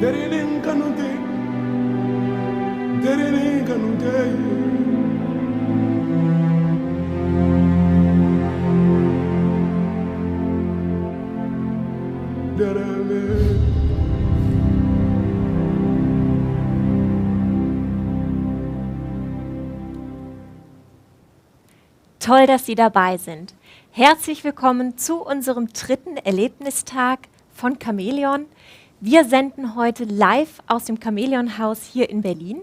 Toll, dass Sie dabei sind. Herzlich willkommen zu unserem 3. Erlebnistag von Chamäleon. Wir senden heute live aus dem Chamäleon-Haus hier in Berlin.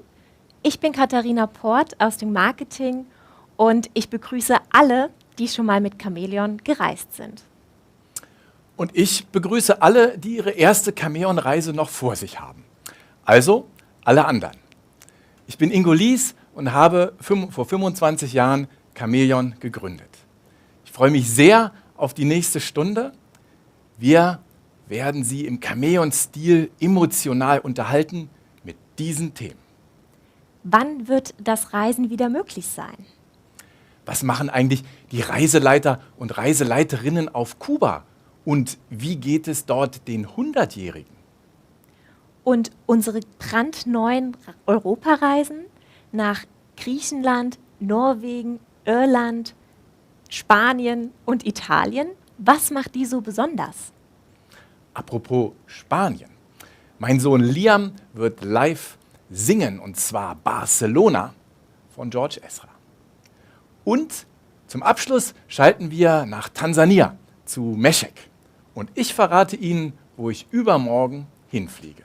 Ich bin Katharina Port aus dem Marketing und ich begrüße alle, die schon mal mit Chamäleon gereist sind. Und ich begrüße alle, die ihre erste Chamäleon-Reise noch vor sich haben. Also alle anderen. Ich bin Ingo Lies und habe vor 25 Jahren Chamäleon gegründet. Ich freue mich sehr auf die nächste Stunde. Wir werden Sie im Chamäleon-Stil emotional unterhalten mit diesen Themen. Wann wird das Reisen wieder möglich sein? Was machen eigentlich die Reiseleiter und Reiseleiterinnen auf Kuba? Und wie geht es dort den 100-Jährigen? Und unsere brandneuen Europareisen nach Griechenland, Norwegen, Irland, Spanien und Italien. Was macht die so besonders? Apropos Spanien. Mein Sohn Liam wird live singen, und zwar Barcelona von George Ezra. Und zum Abschluss schalten wir nach Tansania zu Meschek. Und ich verrate Ihnen, wo ich übermorgen hinfliege.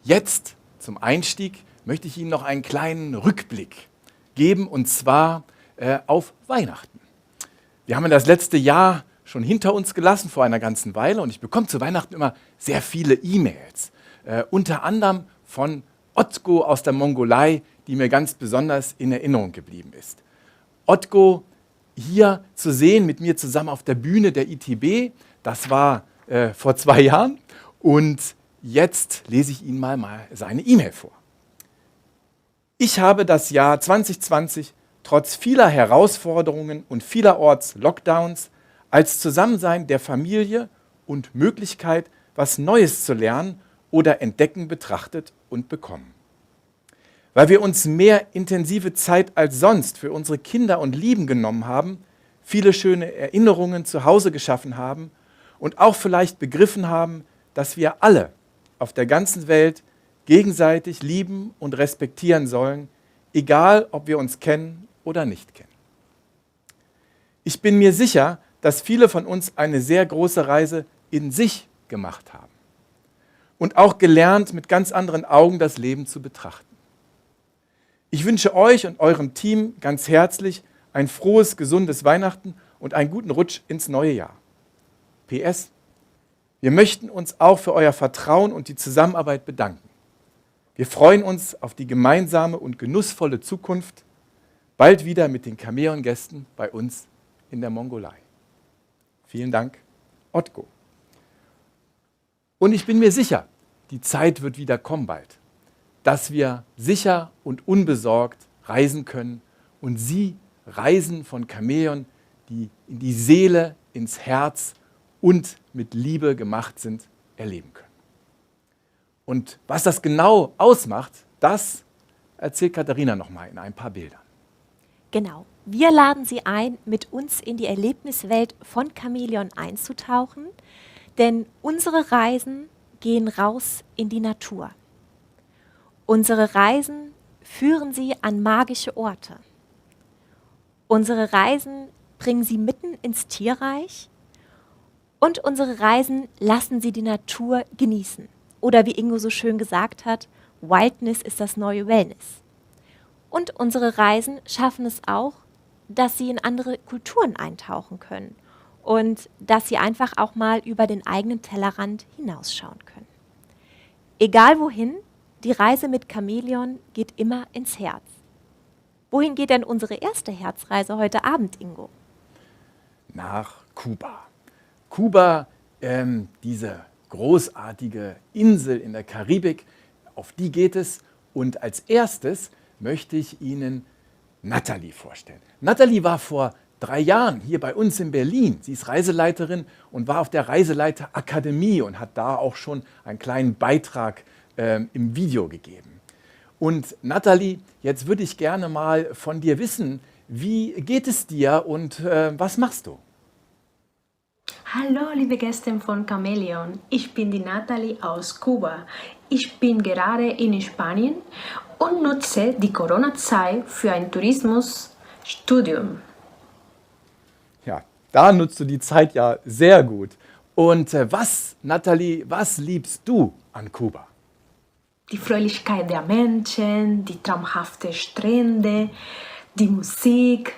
Jetzt zum Einstieg möchte ich Ihnen noch einen kleinen Rückblick geben, und zwar auf Weihnachten. Wir haben das letzte Jahr schon hinter uns gelassen, vor einer ganzen Weile, und ich bekomme zu Weihnachten immer sehr viele E-Mails, unter anderem von Otgo aus der Mongolei, die mir ganz besonders in Erinnerung geblieben ist. Otgo hier zu sehen, mit mir zusammen auf der Bühne der ITB, das war vor 2 Jahren, und jetzt lese ich Ihnen mal seine E-Mail vor. Ich habe das Jahr 2020 trotz vieler Herausforderungen und vielerorts Lockdowns als Zusammensein der Familie und Möglichkeit, was Neues zu lernen oder entdecken betrachtet und bekommen. Weil wir uns mehr intensive Zeit als sonst für unsere Kinder und Lieben genommen haben, viele schöne Erinnerungen zu Hause geschaffen haben und auch vielleicht begriffen haben, dass wir alle auf der ganzen Welt gegenseitig lieben und respektieren sollen, egal ob wir uns kennen oder nicht kennen. Ich bin mir sicher, dass viele von uns eine sehr große Reise in sich gemacht haben und auch gelernt, mit ganz anderen Augen das Leben zu betrachten. Ich wünsche euch und eurem Team ganz herzlich ein frohes, gesundes Weihnachten und einen guten Rutsch ins neue Jahr. PS: Wir möchten uns auch für euer Vertrauen und die Zusammenarbeit bedanken. Wir freuen uns auf die gemeinsame und genussvolle Zukunft, bald wieder mit den Chamäleon-Gästen bei uns in der Mongolei. Vielen Dank, Otgo. Und ich bin mir sicher, die Zeit wird wieder kommen bald, dass wir sicher und unbesorgt reisen können und Sie Reisen von Chamäleon, die in die Seele, ins Herz und mit Liebe gemacht sind, erleben können. Und was das genau ausmacht, das erzählt Katharina nochmal in ein paar Bildern. Genau. Wir laden Sie ein, mit uns in die Erlebniswelt von Chamäleon einzutauchen, denn unsere Reisen gehen raus in die Natur. Unsere Reisen führen Sie an magische Orte. Unsere Reisen bringen Sie mitten ins Tierreich und unsere Reisen lassen Sie die Natur genießen. Oder wie Ingo so schön gesagt hat, Wildness ist das neue Wellness. Und unsere Reisen schaffen es auch, dass Sie in andere Kulturen eintauchen können und dass Sie einfach auch mal über den eigenen Tellerrand hinausschauen können. Egal wohin, die Reise mit Chamäleon geht immer ins Herz. Wohin geht denn unsere erste Herzreise heute Abend, Ingo? Nach Kuba. Kuba, diese großartige Insel in der Karibik, auf die geht es. Und als erstes möchte ich Ihnen Natalie vorstellen. Natalie war vor 3 Jahren hier bei uns in Berlin. Sie ist Reiseleiterin und war auf der Reiseleiterakademie und hat da auch schon einen kleinen Beitrag im Video gegeben. Und Nathalie, jetzt würde ich gerne mal von dir wissen, wie geht es dir und was machst du? Hallo, liebe Gäste von Chamäleon. Ich bin die Nathalie aus Kuba. Ich bin gerade in Spanien und nutze die Corona-Zeit für ein Tourismusstudium. Ja, da nutzt du die Zeit ja sehr gut. Und Nathalie, was liebst du an Kuba? Die Fröhlichkeit der Menschen, die traumhaften Strände, die Musik,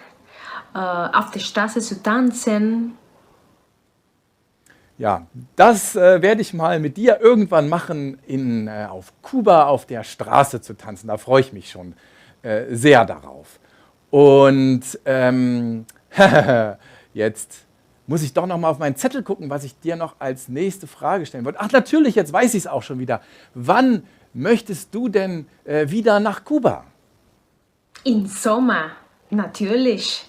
auf der Straße zu tanzen. Ja, das werde ich mal mit dir irgendwann machen, auf Kuba auf der Straße zu tanzen. Da freue ich mich schon sehr darauf. Und jetzt muss ich doch noch mal auf meinen Zettel gucken, was ich dir noch als nächste Frage stellen wollte. Ach natürlich, jetzt weiß ich es auch schon wieder. Wann möchtest du denn wieder nach Kuba? Im Sommer, natürlich.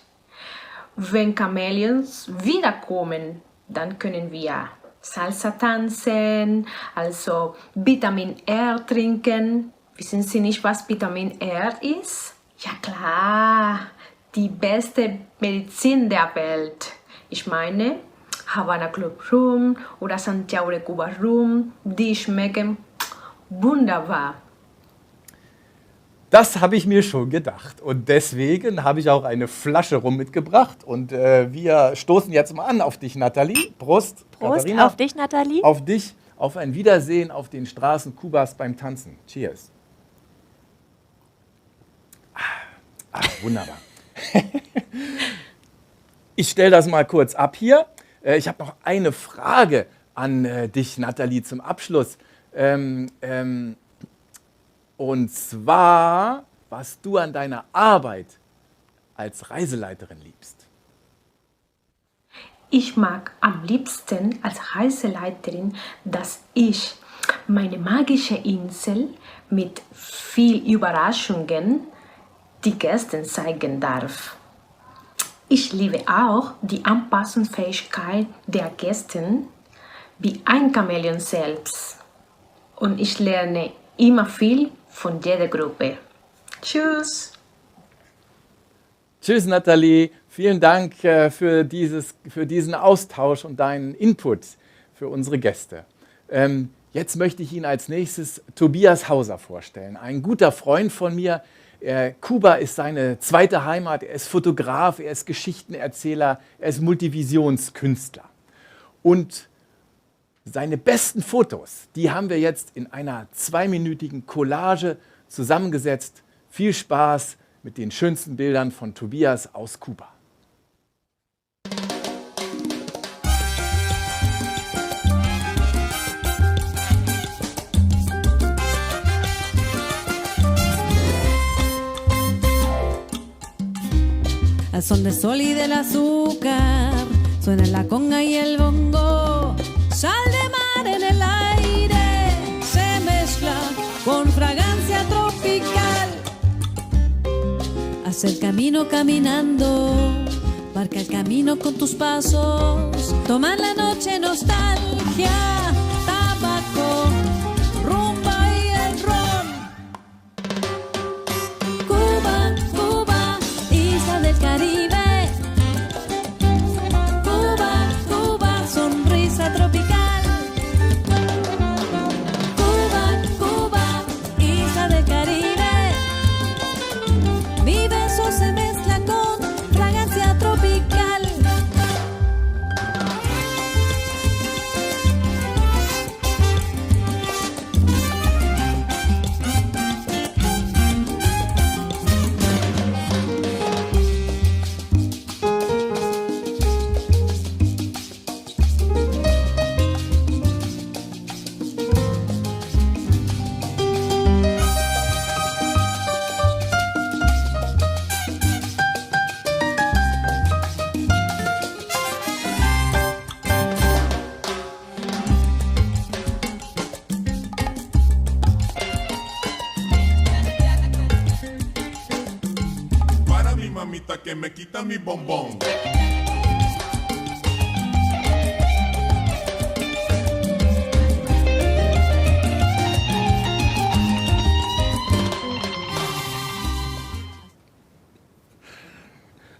Wenn Chamäleons wiederkommen, dann können wir Salsa tanzen, also Vitamin R trinken. Wissen Sie nicht, was Vitamin R ist? Ja klar, die beste Medizin der Welt. Ich meine, Havana Club Rum oder Santiago de Cuba Rum, die schmecken wunderbar. Das habe ich mir schon gedacht und deswegen habe ich auch eine Flasche rum mitgebracht und wir stoßen jetzt mal an auf dich, Nathalie. Prost, Prost Katharina. auf dich, Nathalie. Auf dich, auf ein Wiedersehen auf den Straßen Kubas beim Tanzen. Cheers. Wunderbar. Ich stelle das mal kurz ab hier. Ich habe noch eine Frage an dich, Nathalie, zum Abschluss. Und zwar, was du an deiner Arbeit als Reiseleiterin liebst. Ich mag am liebsten als Reiseleiterin, dass ich meine magische Insel mit viel Überraschungen die Gästen zeigen darf. Ich liebe auch die Anpassungsfähigkeit der Gäste wie ein Chamäleon selbst. Und ich lerne immer viel von jeder Gruppe. Tschüss! Tschüss, Nathalie. Vielen Dank für diesen Austausch und deinen Input für unsere Gäste. Jetzt möchte ich Ihnen als nächstes Tobias Hauser vorstellen. Ein guter Freund von mir. Kuba ist seine zweite Heimat. Er ist Fotograf, er ist Geschichtenerzähler, er ist Multivisionskünstler. Und seine besten Fotos, die haben wir jetzt in einer 2-minütigen Collage zusammengesetzt. Viel Spaß mit den schönsten Bildern von Tobias aus Kuba. Al son del sol y del azúcar, suena la conga y el bongo. Sal de mar en el aire se mezcla con fragancia tropical. Haz el camino caminando, marca el camino con tus pasos. Toma la noche nostalgia, tabaco, rumba y el ron. Cuba, Cuba, isla del Caribe. Cuba, Cuba, sonrisa tropical. Cuba, Cuba, isla del Caribe. Mi beso se mezcla con fragancia tropical. está mi bombón.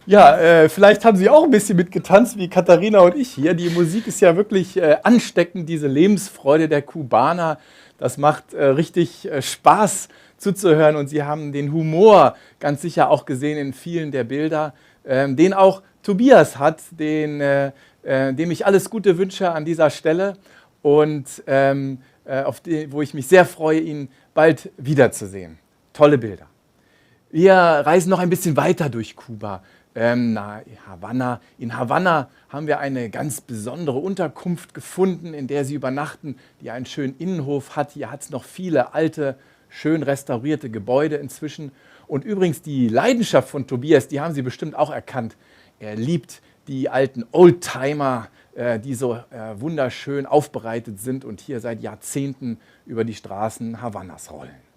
Ja, vielleicht haben Sie auch ein bisschen mitgetanzt, wie Katharina und ich hier. Die Musik ist ja wirklich ansteckend, diese Lebensfreude der Kubaner. Das macht richtig Spaß zuzuhören und Sie haben den Humor ganz sicher auch gesehen in vielen der Bilder, den auch Tobias hat, dem ich alles Gute wünsche an dieser Stelle und wo ich mich sehr freue, ihn bald wiederzusehen. Tolle Bilder. Wir reisen noch ein bisschen weiter durch Kuba. Havanna. In Havanna haben wir eine ganz besondere Unterkunft gefunden, in der sie übernachten, die einen schönen Innenhof hat. Hier hat es noch viele alte, schön restaurierte Gebäude inzwischen. Und übrigens die Leidenschaft von Tobias, die haben Sie bestimmt auch erkannt. Er liebt die alten Oldtimer, die so wunderschön aufbereitet sind und hier seit Jahrzehnten über die Straßen Havannas rollen.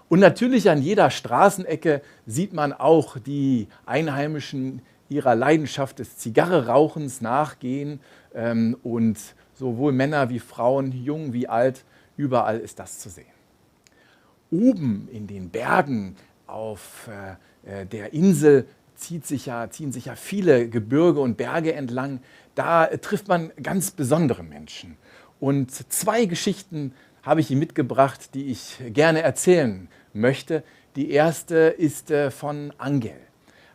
Und natürlich an jeder Straßenecke sieht man auch die Einheimischen ihrer Leidenschaft des Zigarrenrauchens nachgehen. Und sowohl Männer wie Frauen, jung wie alt, überall ist das zu sehen. Oben in den Bergen auf der Insel ziehen sich ja viele Gebirge und Berge entlang. Da trifft man ganz besondere Menschen. Und 2 Geschichten habe ich Ihnen mitgebracht, die ich gerne erzählen möchte. Die erste ist von Angel.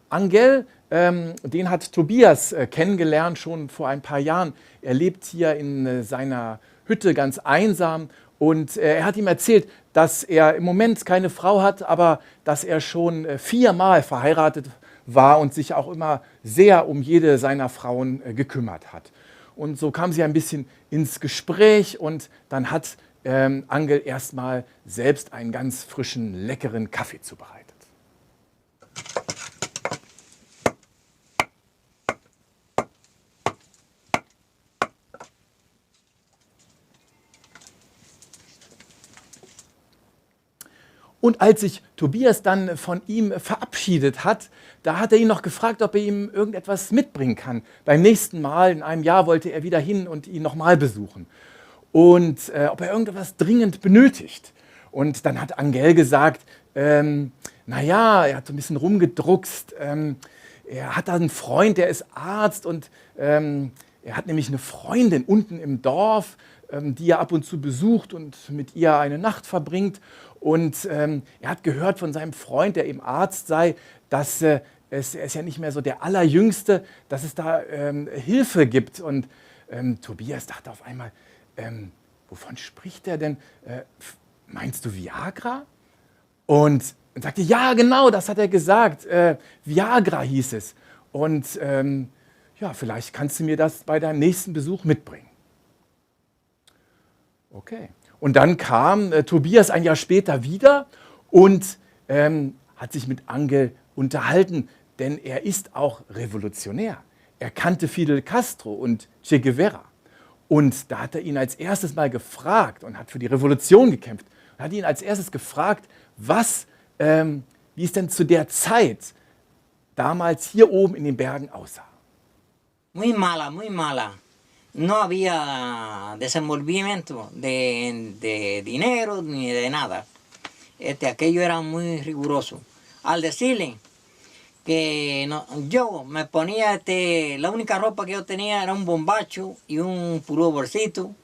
Angel, den hat Tobias kennengelernt schon vor ein paar Jahren. Er lebt hier in seiner Hütte ganz einsam und er hat ihm erzählt, dass er im Moment keine Frau hat, aber dass er schon 4-mal verheiratet war und sich auch immer sehr um jede seiner Frauen gekümmert hat. Und so kam sie ein bisschen ins Gespräch und dann hat Angel erstmal selbst einen ganz frischen, leckeren Kaffee zubereitet. Und als sich Tobias dann von ihm verabschiedet hat, da hat er ihn noch gefragt, ob er ihm irgendetwas mitbringen kann. Beim nächsten Mal, in einem Jahr, wollte er wieder hin und ihn nochmal besuchen. Und ob er irgendetwas dringend benötigt. Und dann hat Angel gesagt, naja, er hat so ein bisschen rumgedruckst, er hat da einen Freund, der ist Arzt und er hat nämlich eine Freundin unten im Dorf, die er ab und zu besucht und mit ihr eine Nacht verbringt. Und er hat gehört von seinem Freund, der eben Arzt sei, dass er ist ja nicht mehr so der Allerjüngste, dass es da Hilfe gibt. Und Tobias dachte auf einmal, wovon spricht er denn? Meinst du Viagra? Und sagte, ja, genau, das hat er gesagt. Viagra hieß es. Und ja, vielleicht kannst du mir das bei deinem nächsten Besuch mitbringen. Okay. Und dann kam Tobias ein Jahr später wieder und hat sich mit Angel unterhalten, denn er ist auch Revolutionär. Er kannte Fidel Castro und Che Guevara. Und da hat er ihn als erstes mal gefragt und hat für die Revolution gekämpft. Und hat ihn als erstes gefragt, wie es denn zu der Zeit damals hier oben in den Bergen aussah. Muy mala, muy mala. No había desenvolvimiento de dinero ni de nada. Aquello era muy riguroso. Al decirle que no, yo me ponía, la única ropa que yo tenía era un bombacho y un puro bolsito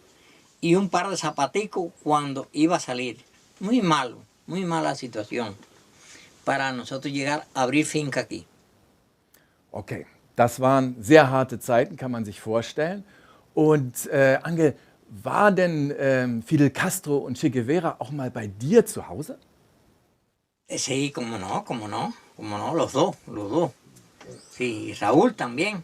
y un par de zapaticos cuando iba a salir. Muy malo, muy mala situación para nosotros llegar a abrir finca aquí. Okay, das waren sehr harte Zeiten, kann man sich vorstellen. Und Angel, war denn Fidel Castro und Che Guevara auch mal bei dir zu Hause? Sí, cómo no, los dos. Sí, Raúl también.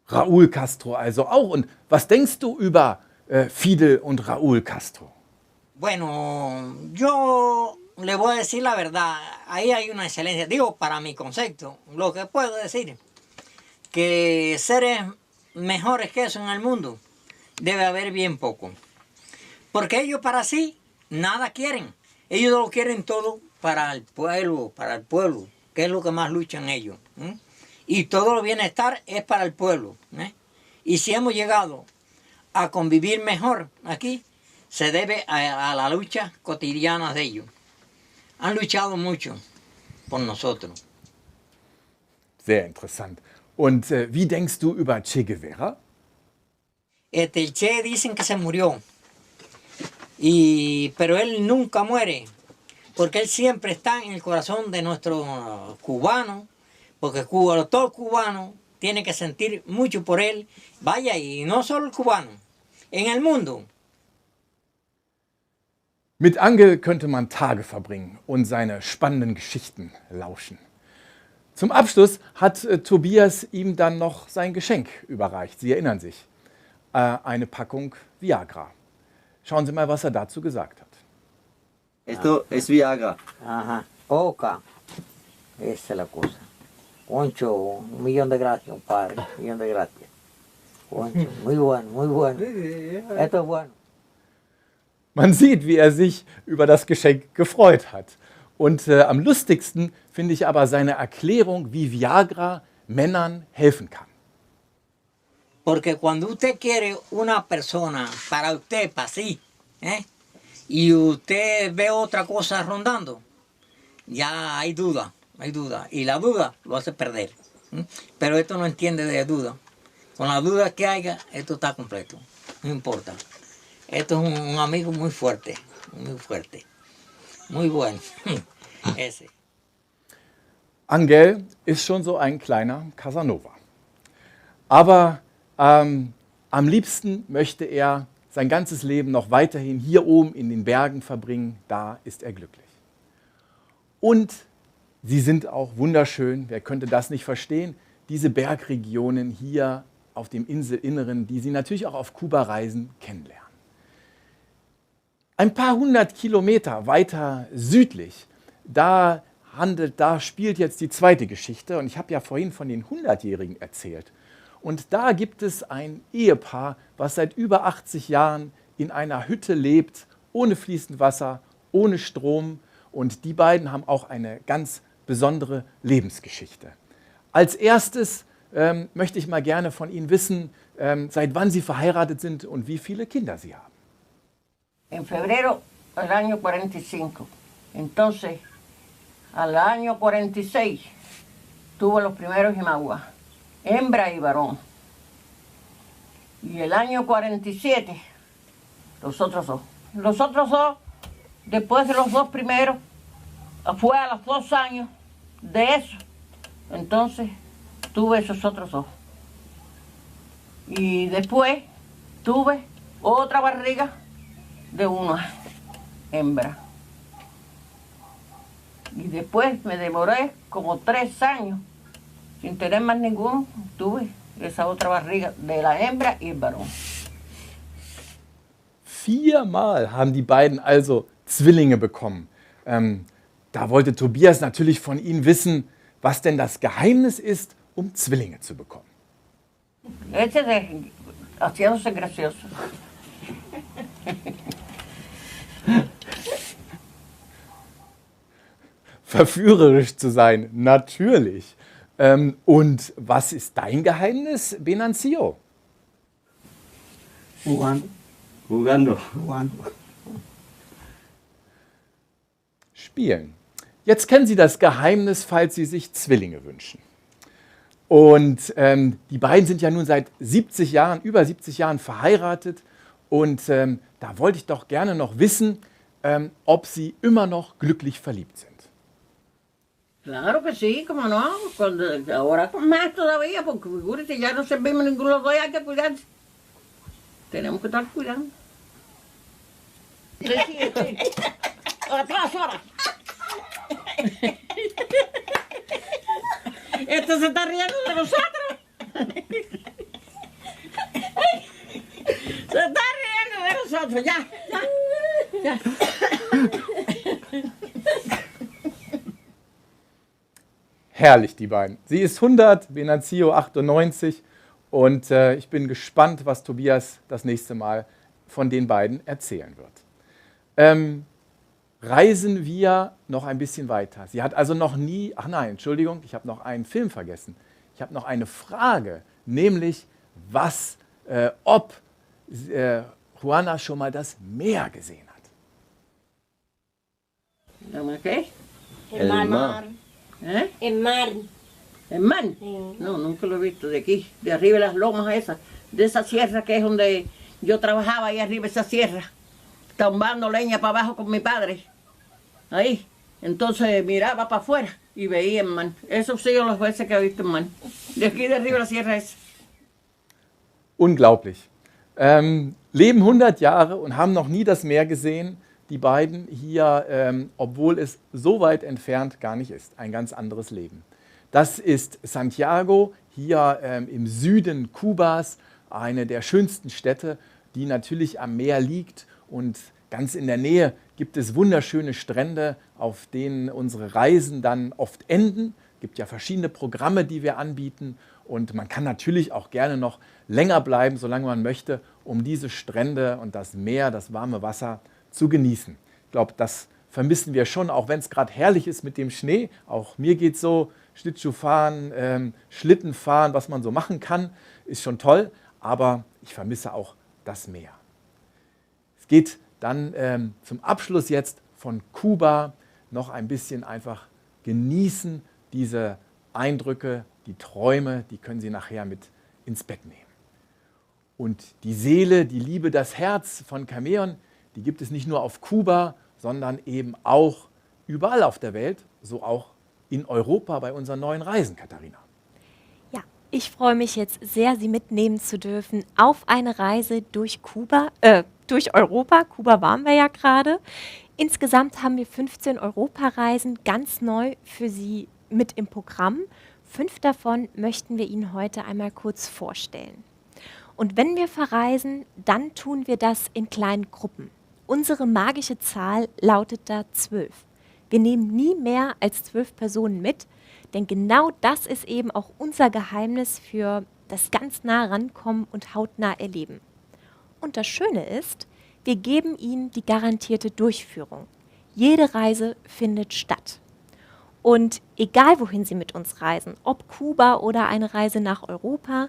Raúl Castro also auch. Und was denkst du über Fidel und Raúl Castro? Bueno, yo le voy a decir la verdad, ahí hay una excelencia. Digo, para mi concepto, lo que puedo decir, que seres mejores que eso en el mundo debe haber bien poco. Porque ellos para sí nada quieren. Ellos lo quieren todo para el pueblo, que es lo que más luchan ellos. Y todo el bienestar es para el pueblo. Y si hemos llegado a convivir mejor aquí, se debe a la lucha cotidiana de ellos. Han luchado mucho por nosotros. Sehr interessant. Und wie denkst du über Che Guevara? El Che dicen que se murió, pero él nunca muere, porque él siempre está en el corazón de nuestros cubanos, porque todo cubano tiene que sentir mucho por él, vaya, y no solo el cubano, en el mundo. Mit Angel könnte man Tage verbringen und seine spannenden Geschichten lauschen. Zum Abschluss hat Tobias ihm dann noch sein Geschenk überreicht. Sie erinnern sich, eine Packung Viagra. Schauen Sie mal, was er dazu gesagt hat. Esto es Viagra. Ajá, Oca, esa es la cosa. Concho, 1.000.000 de gracias, padre, 1.000.000 de gracias. Concho, muy bueno, muy bueno. Esto es bueno. Man sieht, wie er sich über das Geschenk gefreut hat. Und am lustigsten finde ich aber seine Erklärung, wie Viagra Männern helfen kann. Porque cuando usted quiere una persona para usted, para sí, y usted ve otra cosa rondando, ya hay duda, y la duda lo hace perder. Pero esto no entiende de duda. Con la duda que haya, esto está completo, no importa. Esto es un amigo muy fuerte, muy bueno, ese. Angel ist schon so ein kleiner Casanova. Aber am liebsten möchte er sein ganzes Leben noch weiterhin hier oben in den Bergen verbringen. Da ist er glücklich. Und sie sind auch wunderschön. Wer könnte das nicht verstehen? Diese Bergregionen hier auf dem Inselinneren, die Sie natürlich auch auf Kuba-Reisen kennenlernen. Ein paar 100 Kilometer weiter südlich, da spielt jetzt die zweite Geschichte. Und ich habe ja vorhin von den 100-Jährigen erzählt. Und da gibt es ein Ehepaar, was seit über 80 Jahren in einer Hütte lebt, ohne fließend Wasser, ohne Strom. Und die beiden haben auch eine ganz besondere Lebensgeschichte. Als erstes möchte ich mal gerne von Ihnen wissen, seit wann Sie verheiratet sind und wie viele Kinder Sie haben. En febrero del año 45. Entonces, al año 46, tuve los primeros Imaguas, hembra y varón. Y el año 47, los otros dos. Los otros dos, después de los dos primeros, fue a los 2 años de eso. Entonces, tuve esos otros dos. Y después tuve otra barriga de una hembra. Y después me demoré como 3 años sin tener más ninguno. Tuve esa otra barriga de la hembra y el varón. 4-mal haben die beiden also Zwillinge bekommen. Da wollte Tobias natürlich von Ihnen wissen, was denn das Geheimnis ist, um Zwillinge zu bekommen. Haciéndose gracioso. Verführerisch zu sein, natürlich. Und was ist dein Geheimnis, Venancio? Jugando. Spielen. Jetzt kennen Sie das Geheimnis, falls Sie sich Zwillinge wünschen. Und die beiden sind ja nun seit über 70 Jahren verheiratet. Und da wollte ich doch gerne noch wissen, ob Sie immer noch glücklich verliebt sind. Claro que sí, como no. Ahora más todavía, porque figúrate, ya no servimos ninguno de los dos, hay que cuidarse. Tenemos que estar cuidando. Sí. A todas horas. Esto se está riendo de nosotros. Se está riendo de nosotros, ya. Herrlich, die beiden. Sie ist 100, Venancio 98 und ich bin gespannt, was Tobias das nächste Mal von den beiden erzählen wird. reisen wir noch ein bisschen weiter. Sie hat also noch nie, ach nein, Entschuldigung, ich habe noch einen Film vergessen. Ich habe noch eine Frage, nämlich ob Juana schon mal das Meer gesehen hat. ¿Qué? El mar. ¿Eh? El mar. ¿El mar? No, nunca lo he visto. De aquí, de arriba de las lomas esas, de esa sierra que es donde yo trabajaba, ahí arriba esa sierra, tumbando leña para abajo con mi padre. Ahí. Entonces miraba para afuera y veía el mar. Eso sí, las veces que he visto el mar. De aquí de arriba la sierra esa. Unglaublich. Leben 100 Jahre und haben noch nie das Meer gesehen. Die beiden hier, obwohl es so weit entfernt gar nicht ist. Ein ganz anderes Leben. Das ist Santiago, hier im Süden Kubas, eine der schönsten Städte, die natürlich am Meer liegt. Und ganz in der Nähe gibt es wunderschöne Strände, auf denen unsere Reisen dann oft enden. Es gibt ja verschiedene Programme, die wir anbieten. Und man kann natürlich auch gerne noch länger bleiben, solange man möchte, um diese Strände und das Meer, das warme Wasser zu genießen. Ich glaube, das vermissen wir schon, auch wenn es gerade herrlich ist mit dem Schnee. Auch mir geht es so, Schlittschuhfahren, Schlittenfahren, was man so machen kann, ist schon toll. Aber ich vermisse auch das Meer. Es geht dann zum Abschluss jetzt von Kuba noch ein bisschen einfach genießen, diese Eindrücke, die Träume, die können Sie nachher mit ins Bett nehmen. Und die Seele, die Liebe, das Herz von Cameon, die gibt es nicht nur auf Kuba, sondern eben auch überall auf der Welt, so auch in Europa bei unseren neuen Reisen, Katharina. Ja, ich freue mich jetzt sehr, Sie mitnehmen zu dürfen auf eine Reise durch durch Europa. Kuba waren wir ja gerade. Insgesamt haben wir 15 Europareisen ganz neu für Sie mit im Programm. 5 davon möchten wir Ihnen heute einmal kurz vorstellen. Und wenn wir verreisen, dann tun wir das in kleinen Gruppen. Unsere magische Zahl lautet da 12. Wir nehmen nie mehr als 12 Personen mit, denn genau das ist eben auch unser Geheimnis für das ganz nah rankommen und hautnah erleben. Und das Schöne ist, wir geben Ihnen die garantierte Durchführung. Jede Reise findet statt. Und egal wohin Sie mit uns reisen, ob Kuba oder eine Reise nach Europa,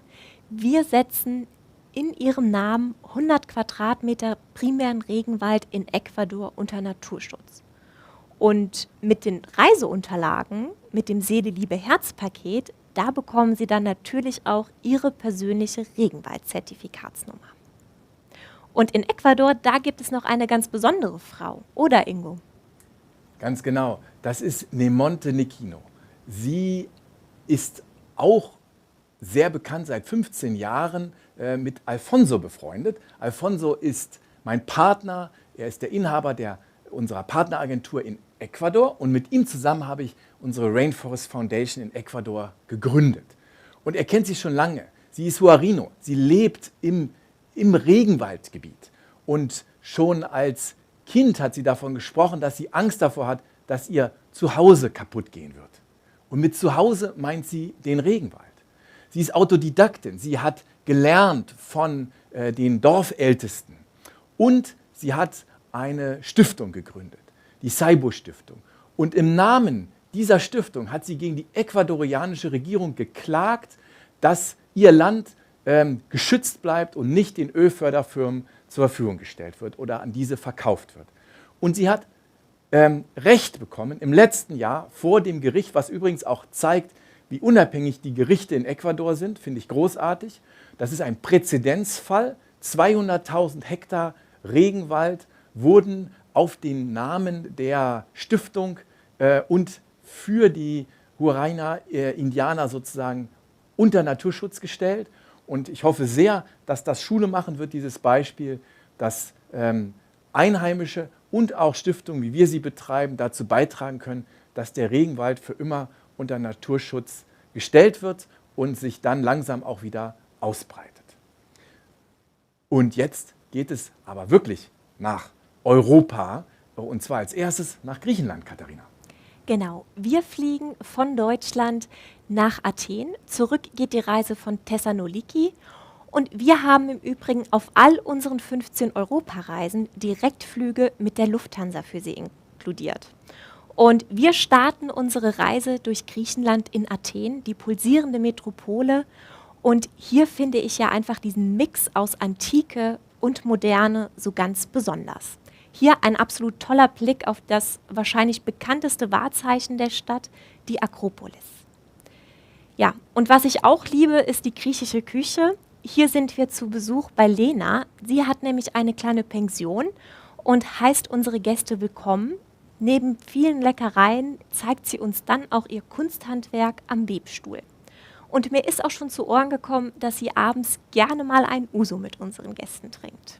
wir setzen in Ihrem Namen 100 Quadratmeter primären Regenwald in Ecuador unter Naturschutz. Und mit den Reiseunterlagen, mit dem Seele-Liebe-Herz-Paket, da bekommen Sie dann natürlich auch Ihre persönliche Regenwald-Zertifikatsnummer. Und in Ecuador, da gibt es noch eine ganz besondere Frau, oder Ingo? Ganz genau, das ist Nemonte Nikino. Sie ist auch sehr bekannt, seit 15 Jahren mit Alfonso befreundet. Alfonso ist mein Partner, er ist der Inhaber unserer Partneragentur in Ecuador und mit ihm zusammen habe ich unsere Rainforest Foundation in Ecuador gegründet. Und er kennt sie schon lange. Sie ist Huarino, sie lebt im Regenwaldgebiet und schon als Kind hat sie davon gesprochen, dass sie Angst davor hat, dass ihr Zuhause kaputt gehen wird. Und mit Zuhause meint sie den Regenwald. Sie ist Autodidaktin, sie hat gelernt von den Dorfältesten und sie hat eine Stiftung gegründet, die Saibo-Stiftung. Und im Namen dieser Stiftung hat sie gegen die ecuadorianische Regierung geklagt, dass ihr Land geschützt bleibt und nicht den Ölförderfirmen zur Verfügung gestellt wird oder an diese verkauft wird. Und sie hat Recht bekommen im letzten Jahr vor dem Gericht, was übrigens auch zeigt, wie unabhängig die Gerichte in Ecuador sind, finde ich großartig. Das ist ein Präzedenzfall. 200.000 Hektar Regenwald wurden auf den Namen der Stiftung und für die Huarina-Indianer sozusagen unter Naturschutz gestellt. Und ich hoffe sehr, dass das Schule machen wird, dieses Beispiel, dass Einheimische und auch Stiftungen, wie wir sie betreiben, dazu beitragen können, dass der Regenwald für immer unter Naturschutz gestellt wird und sich dann langsam auch wieder ausbreitet. Und jetzt geht es aber wirklich nach Europa, und zwar als erstes nach Griechenland, Katharina. Genau, wir fliegen von Deutschland nach Athen. Zurück geht die Reise von Thessaloniki. Und wir haben im Übrigen auf all unseren 15 Europareisen Direktflüge mit der Lufthansa für Sie explodiert. Und wir starten unsere Reise durch Griechenland in Athen, die pulsierende Metropole. Und hier finde ich ja einfach diesen Mix aus Antike und Moderne so ganz besonders. Hier ein absolut toller Blick auf das wahrscheinlich bekannteste Wahrzeichen der Stadt, die Akropolis. Ja, und was ich auch liebe, ist die griechische Küche. Hier sind wir zu Besuch bei Lena. Sie hat nämlich eine kleine Pension und heißt unsere Gäste willkommen. Neben vielen Leckereien zeigt sie uns dann auch ihr Kunsthandwerk am Webstuhl. Und mir ist auch schon zu Ohren gekommen, dass sie abends gerne mal ein Uso mit unseren Gästen trinkt.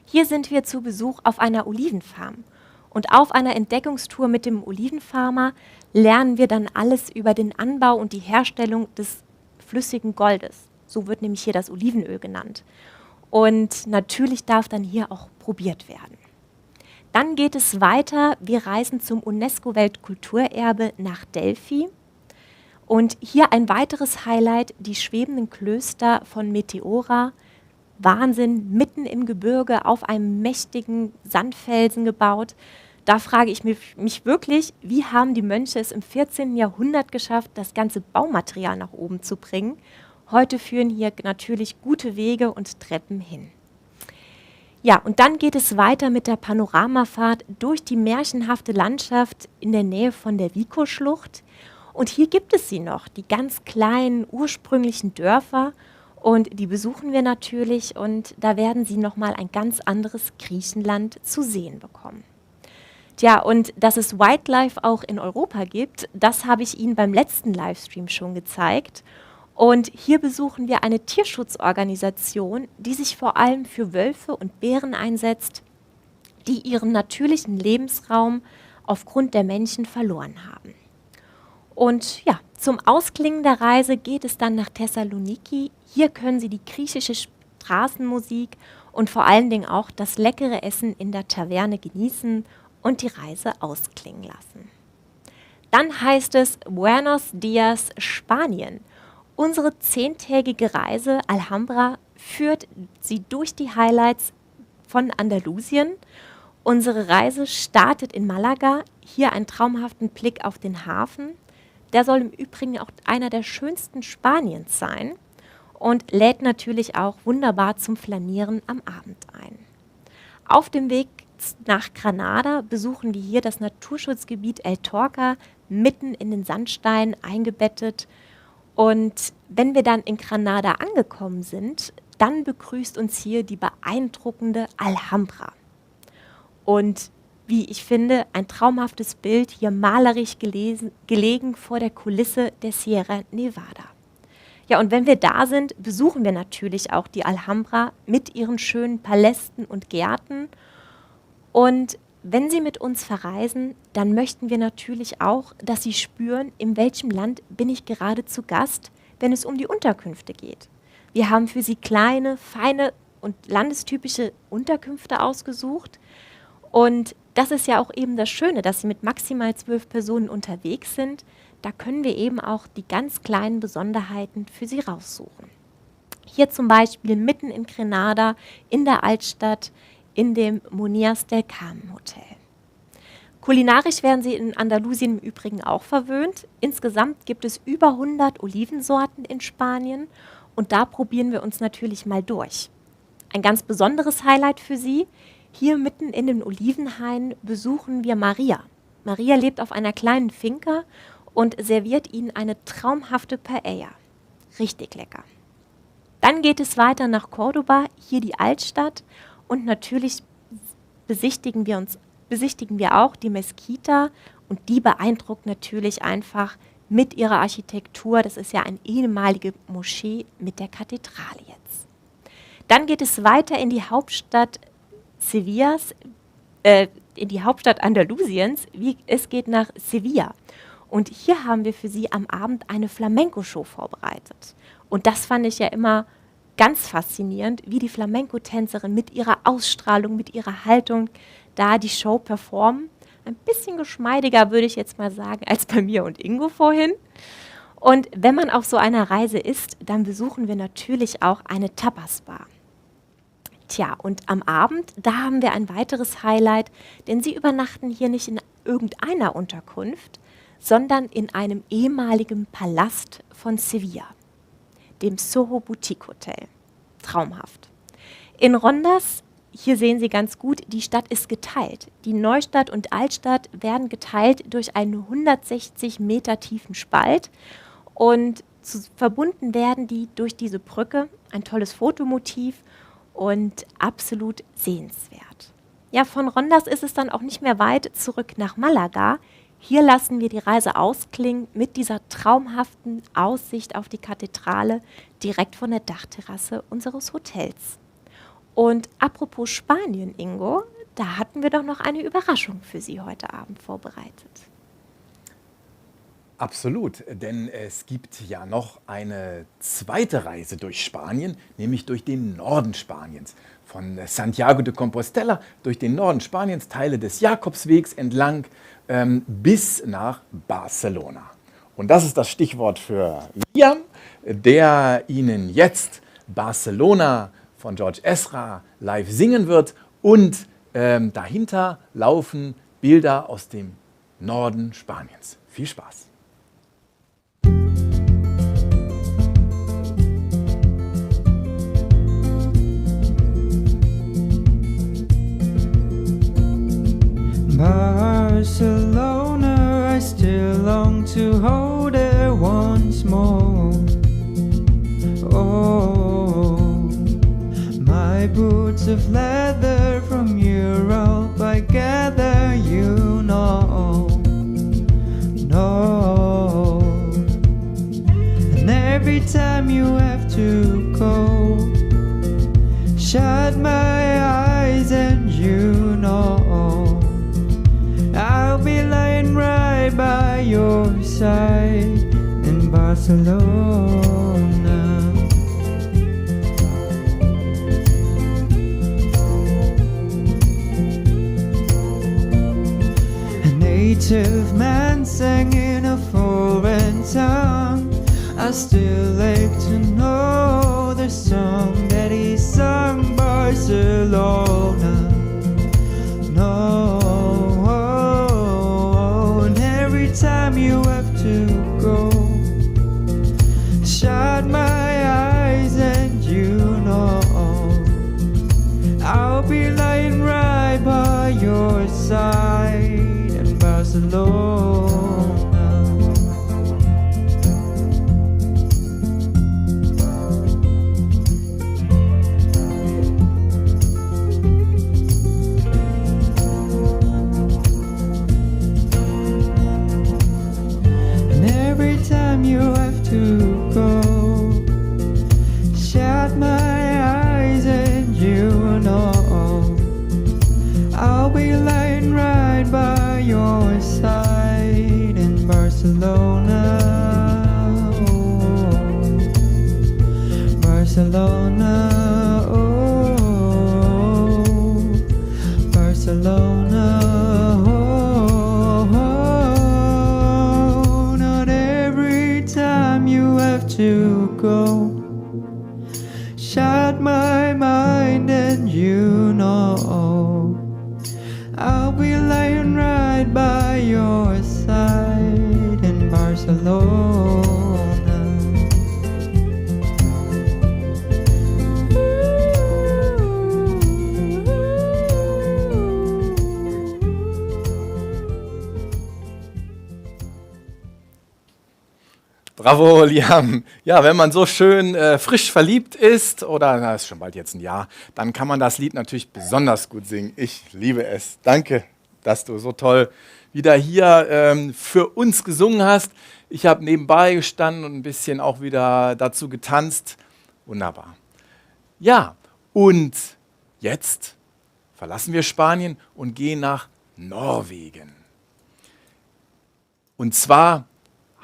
Hier sind wir zu Besuch auf einer Olivenfarm. Und auf einer Entdeckungstour mit dem Olivenfarmer lernen wir dann alles über den Anbau und die Herstellung des flüssigen Goldes. So wird nämlich hier das Olivenöl genannt. Und natürlich darf dann hier auch probiert werden. Dann geht es weiter. Wir reisen zum UNESCO-Weltkulturerbe nach Delphi. Und hier ein weiteres Highlight, die schwebenden Klöster von Meteora. Wahnsinn, mitten im Gebirge auf einem mächtigen Sandfelsen gebaut. Da frage ich mich wirklich, wie haben die Mönche es im 14. Jahrhundert geschafft, das ganze Baumaterial nach oben zu bringen? Heute führen hier natürlich gute Wege und Treppen hin. Ja, und dann geht es weiter mit der Panoramafahrt durch die märchenhafte Landschaft in der Nähe von der Vico-Schlucht. Und hier gibt es sie noch, die ganz kleinen ursprünglichen Dörfer. Und die besuchen wir natürlich und da werden Sie nochmal ein ganz anderes Griechenland zu sehen bekommen. Tja, und dass es Wildlife auch in Europa gibt, das habe ich Ihnen beim letzten Livestream schon gezeigt. Und hier besuchen wir eine Tierschutzorganisation, die sich vor allem für Wölfe und Bären einsetzt, die ihren natürlichen Lebensraum aufgrund der Menschen verloren haben. Und ja, zum Ausklingen der Reise geht es dann nach Thessaloniki. Hier können Sie die griechische Straßenmusik und vor allen Dingen auch das leckere Essen in der Taverne genießen und die Reise ausklingen lassen. Dann heißt es Buenos Dias, Spanien. Unsere 10-tägige Reise Alhambra führt Sie durch die Highlights von Andalusien. Unsere Reise startet in Malaga. Hier einen traumhaften Blick auf den Hafen. Der soll im Übrigen auch einer der schönsten Spaniens sein und lädt natürlich auch wunderbar zum Flanieren am Abend ein. Auf dem Weg nach Granada besuchen wir hier das Naturschutzgebiet El Torca, mitten in den Sandstein eingebettet. Und wenn wir dann in Granada angekommen sind, dann begrüßt uns hier die beeindruckende Alhambra. Und wie ich finde, ein traumhaftes Bild, hier malerisch gelegen vor der Kulisse der Sierra Nevada. Ja, und wenn wir da sind, besuchen wir natürlich auch die Alhambra mit ihren schönen Palästen und Gärten. Und wenn Sie mit uns verreisen, dann möchten wir natürlich auch, dass Sie spüren, in welchem Land bin ich gerade zu Gast, wenn es um die Unterkünfte geht. Wir haben für Sie kleine, feine und landestypische Unterkünfte ausgesucht. Und das ist ja auch eben das Schöne, dass Sie mit maximal 12 Personen unterwegs sind. Da können wir eben auch die ganz kleinen Besonderheiten für Sie raussuchen. Hier zum Beispiel mitten in Grenada, in der Altstadt, in dem Monias del Carmen Hotel. Kulinarisch werden Sie in Andalusien im Übrigen auch verwöhnt. Insgesamt gibt es über 100 Olivensorten in Spanien und da probieren wir uns natürlich mal durch. Ein ganz besonderes Highlight für Sie: Hier mitten in den Olivenhainen besuchen wir Maria. Maria lebt auf einer kleinen Finca und serviert Ihnen eine traumhafte Paella. Richtig lecker. Dann geht es weiter nach Córdoba, hier die Altstadt, und natürlich besichtigen wir auch die Mezquita und die beeindruckt natürlich einfach mit ihrer Architektur. Das ist ja eine ehemalige Moschee mit der Kathedrale jetzt. Dann geht es weiter in die Hauptstadt Sevillas, in die Hauptstadt Andalusiens. Es geht nach Sevilla. Und hier haben wir für Sie am Abend eine Flamenco-Show vorbereitet. Und das fand ich ja immer ganz faszinierend, wie die Flamenco-Tänzerin mit ihrer Ausstrahlung, mit ihrer Haltung da die Show performen. Ein bisschen geschmeidiger, würde ich jetzt mal sagen, als bei mir und Ingo vorhin. Und wenn man auf so einer Reise ist, dann besuchen wir natürlich auch eine Tapas-Bar. Tja, und am Abend, da haben wir ein weiteres Highlight, denn sie übernachten hier nicht in irgendeiner Unterkunft, sondern in einem ehemaligen Palast von Sevilla, dem Soho Boutique Hotel. Traumhaft. In Rondas, hier sehen Sie ganz gut, die Stadt ist geteilt. Die Neustadt und Altstadt werden geteilt durch einen 160 Meter tiefen Spalt und verbunden werden die durch diese Brücke, ein tolles Fotomotiv und absolut sehenswert. Ja, von Rondas ist es dann auch nicht mehr weit zurück nach Malaga. Hier lassen wir die Reise ausklingen mit dieser traumhaften Aussicht auf die Kathedrale direkt von der Dachterrasse unseres Hotels. Und apropos Spanien, Ingo, da hatten wir doch noch eine Überraschung für Sie heute Abend vorbereitet. Absolut, denn es gibt ja noch eine zweite Reise durch Spanien, nämlich durch den Norden Spaniens. Von Santiago de Compostela durch den Norden Spaniens, Teile des Jakobswegs entlang bis nach Barcelona. Und das ist das Stichwort für Liam, der Ihnen jetzt Barcelona von George Ezra live singen wird. Und dahinter laufen Bilder aus dem Norden Spaniens. Viel Spaß! Barcelona, I still long to hold it once more. Oh, my boots of leather from Europe I gather you know. No, and every time you have to go, shut my eyes and you know I'll be lying right by your side in Barcelona. A native man sang in a foreign tongue. I still like to know the song that he sung, Barcelona. No, and every time you have to go, shut my eyes and you know I'll be lying right by your side in Barcelona. You have to go, shut my eyes and you know I'll be lying right by your side in Barcelona. Oh, Barcelona, oh, Barcelona. To go, shut my mind and you know I'll be lying right by your side in Barcelona. Bravo, Liam. Ja, wenn man so schön frisch verliebt ist, oder na, ist schon bald jetzt ein Jahr, dann kann man das Lied natürlich besonders gut singen. Ich liebe es. Danke, dass du so toll wieder hier für uns gesungen hast. Ich habe nebenbei gestanden und ein bisschen auch wieder dazu getanzt. Wunderbar. Ja, und jetzt verlassen wir Spanien und gehen nach Norwegen. Und zwar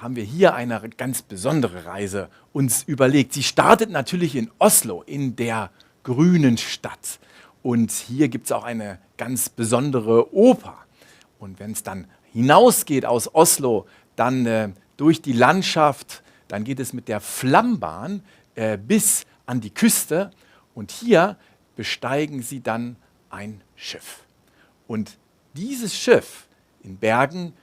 haben wir hier eine ganz besondere Reise uns überlegt. Sie startet natürlich in Oslo, in der grünen Stadt. Und hier gibt es auch eine ganz besondere Oper. Und wenn es dann hinausgeht aus Oslo, dann durch die Landschaft, dann geht es mit der Flammbahn bis an die Küste. Und hier besteigen sie dann ein Schiff. Und dieses Schiff in Bergen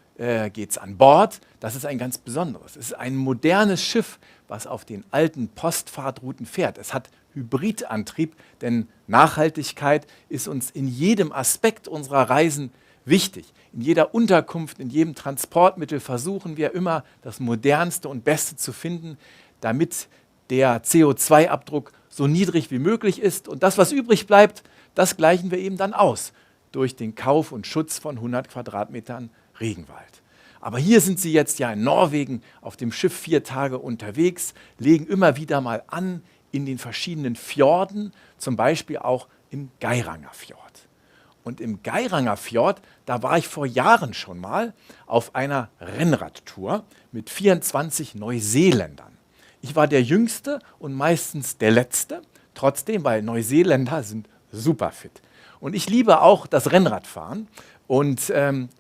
geht es an Bord. Das ist ein ganz besonderes. Es ist ein modernes Schiff, was auf den alten Postfahrtrouten fährt. Es hat Hybridantrieb, denn Nachhaltigkeit ist uns in jedem Aspekt unserer Reisen wichtig. In jeder Unterkunft, in jedem Transportmittel versuchen wir immer, das Modernste und Beste zu finden, damit der CO2-Abdruck so niedrig wie möglich ist. Und das, was übrig bleibt, das gleichen wir eben dann aus durch den Kauf und Schutz von 100 Quadratmetern Regenwald. Aber hier sind sie jetzt ja in Norwegen auf dem Schiff 4 Tage unterwegs, legen immer wieder mal an in den verschiedenen Fjorden, zum Beispiel auch im Geiranger Fjord. Und im Geiranger Fjord, da war ich vor Jahren schon mal auf einer Rennradtour mit 24 Neuseeländern. Ich war der Jüngste und meistens der Letzte, trotzdem, weil Neuseeländer sind super fit. Und ich liebe auch das Rennradfahren. Und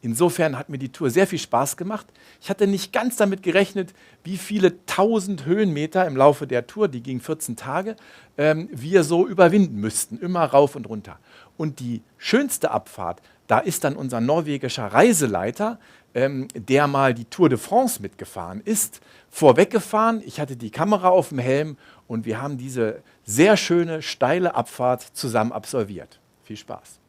insofern hat mir die Tour sehr viel Spaß gemacht. Ich hatte nicht ganz damit gerechnet, wie viele 1000 Höhenmeter im Laufe der Tour, die ging 14 Tage, wir so überwinden müssten, immer rauf und runter. Und die schönste Abfahrt, da ist dann unser norwegischer Reiseleiter, der mal die Tour de France mitgefahren ist, vorweggefahren. Ich hatte die Kamera auf dem Helm und wir haben diese sehr schöne, steile Abfahrt zusammen absolviert. Viel Spaß.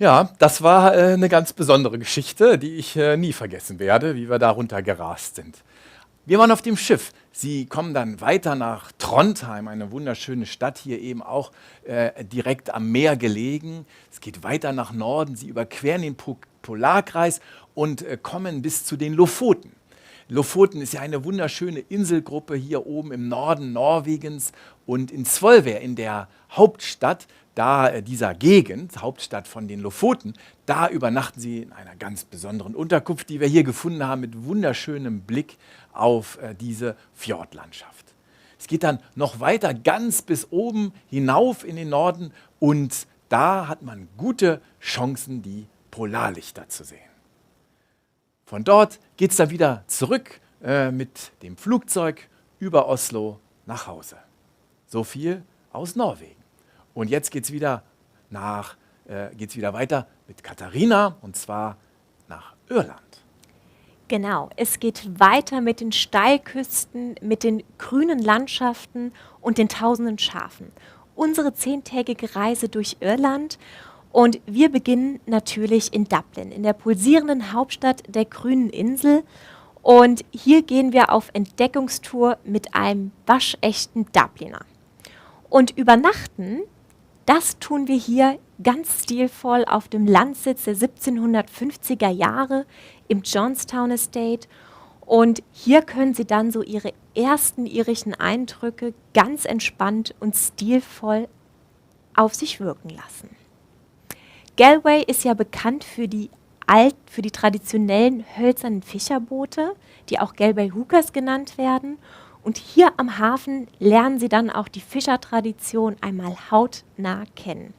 Ja, das war eine ganz besondere Geschichte, die ich nie vergessen werde, wie wir da runtergerast sind. Wir waren auf dem Schiff. Sie kommen dann weiter nach Trondheim, eine wunderschöne Stadt, hier eben auch direkt am Meer gelegen. Es geht weiter nach Norden. Sie überqueren den Polarkreis und kommen bis zu den Lofoten. Lofoten ist ja eine wunderschöne Inselgruppe hier oben im Norden Norwegens. Und in Svolvær, in der Hauptstadt dieser Gegend, Hauptstadt von den Lofoten, da übernachten sie in einer ganz besonderen Unterkunft, die wir hier gefunden haben, mit wunderschönem Blick auf diese Fjordlandschaft. Es geht dann noch weiter ganz bis oben hinauf in den Norden und da hat man gute Chancen, die Polarlichter zu sehen. Von dort geht es dann wieder zurück mit dem Flugzeug über Oslo nach Hause. So viel aus Norwegen. Und jetzt geht es wieder weiter mit Katharina und zwar nach Irland. Genau, es geht weiter mit den Steilküsten, mit den grünen Landschaften und den tausenden Schafen. Unsere 10-tägige Reise durch Irland und wir beginnen natürlich in Dublin, in der pulsierenden Hauptstadt der grünen Insel. Und hier gehen wir auf Entdeckungstour mit einem waschechten Dubliner. Und übernachten, das tun wir hier ganz stilvoll auf dem Landsitz der 1750er Jahre im Johnstown Estate. Und hier können Sie dann so Ihre ersten irischen Eindrücke ganz entspannt und stilvoll auf sich wirken lassen. Galway ist ja bekannt für die traditionellen hölzernen Fischerboote, die auch Galway Hookers genannt werden. Und hier am Hafen lernen Sie dann auch die Fischertradition einmal hautnah kennen.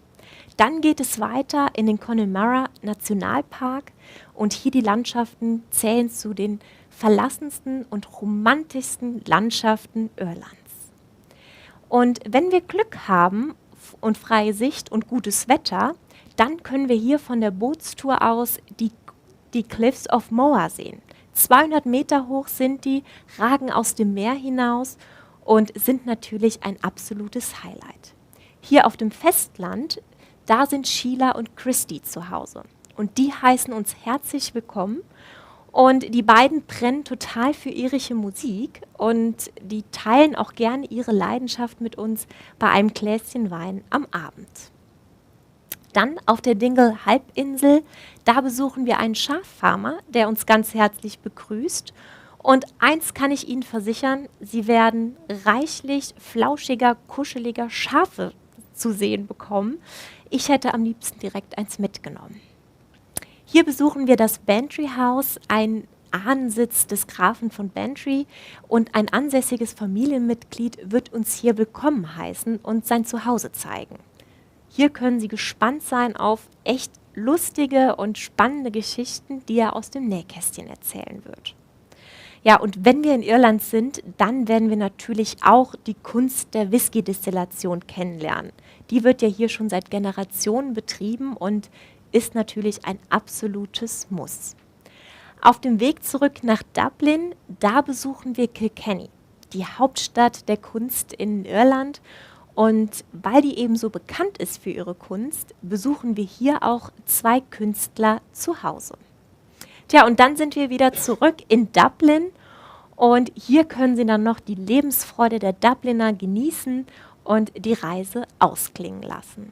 Dann geht es weiter in den Connemara Nationalpark und hier die Landschaften zählen zu den verlassensten und romantischsten Landschaften Irlands. Und wenn wir Glück haben und freie Sicht und gutes Wetter, dann können wir hier von der Bootstour aus die Cliffs of Moher sehen. 200 Meter hoch sind die, ragen aus dem Meer hinaus und sind natürlich ein absolutes Highlight. Hier auf dem Festland, da sind Sheila und Christy zu Hause. Und die heißen uns herzlich willkommen. Und die beiden brennen total für irische Musik und die teilen auch gerne ihre Leidenschaft mit uns bei einem Gläschen Wein am Abend. Dann auf der Dingle-Halbinsel, da besuchen wir einen Schaffarmer, der uns ganz herzlich begrüßt. Und eins kann ich Ihnen versichern, Sie werden reichlich flauschiger, kuscheliger Schafe zu sehen bekommen. Ich hätte am liebsten direkt eins mitgenommen. Hier besuchen wir das Bantry House, ein Ahnensitz des Grafen von Bantry, und ein ansässiges Familienmitglied wird uns hier willkommen heißen und sein Zuhause zeigen. Hier können Sie gespannt sein auf echt lustige und spannende Geschichten, die er aus dem Nähkästchen erzählen wird. Ja, und wenn wir in Irland sind, dann werden wir natürlich auch die Kunst der Whisky-Destillation kennenlernen. Die wird ja hier schon seit Generationen betrieben und ist natürlich ein absolutes Muss. Auf dem Weg zurück nach Dublin, da besuchen wir Kilkenny, die Hauptstadt der Kunst in Irland. Und weil die eben so bekannt ist für ihre Kunst, besuchen wir hier auch 2 Künstler zu Hause. Tja, und dann sind wir wieder zurück in Dublin und hier können Sie dann noch die Lebensfreude der Dubliner genießen und die Reise ausklingen lassen.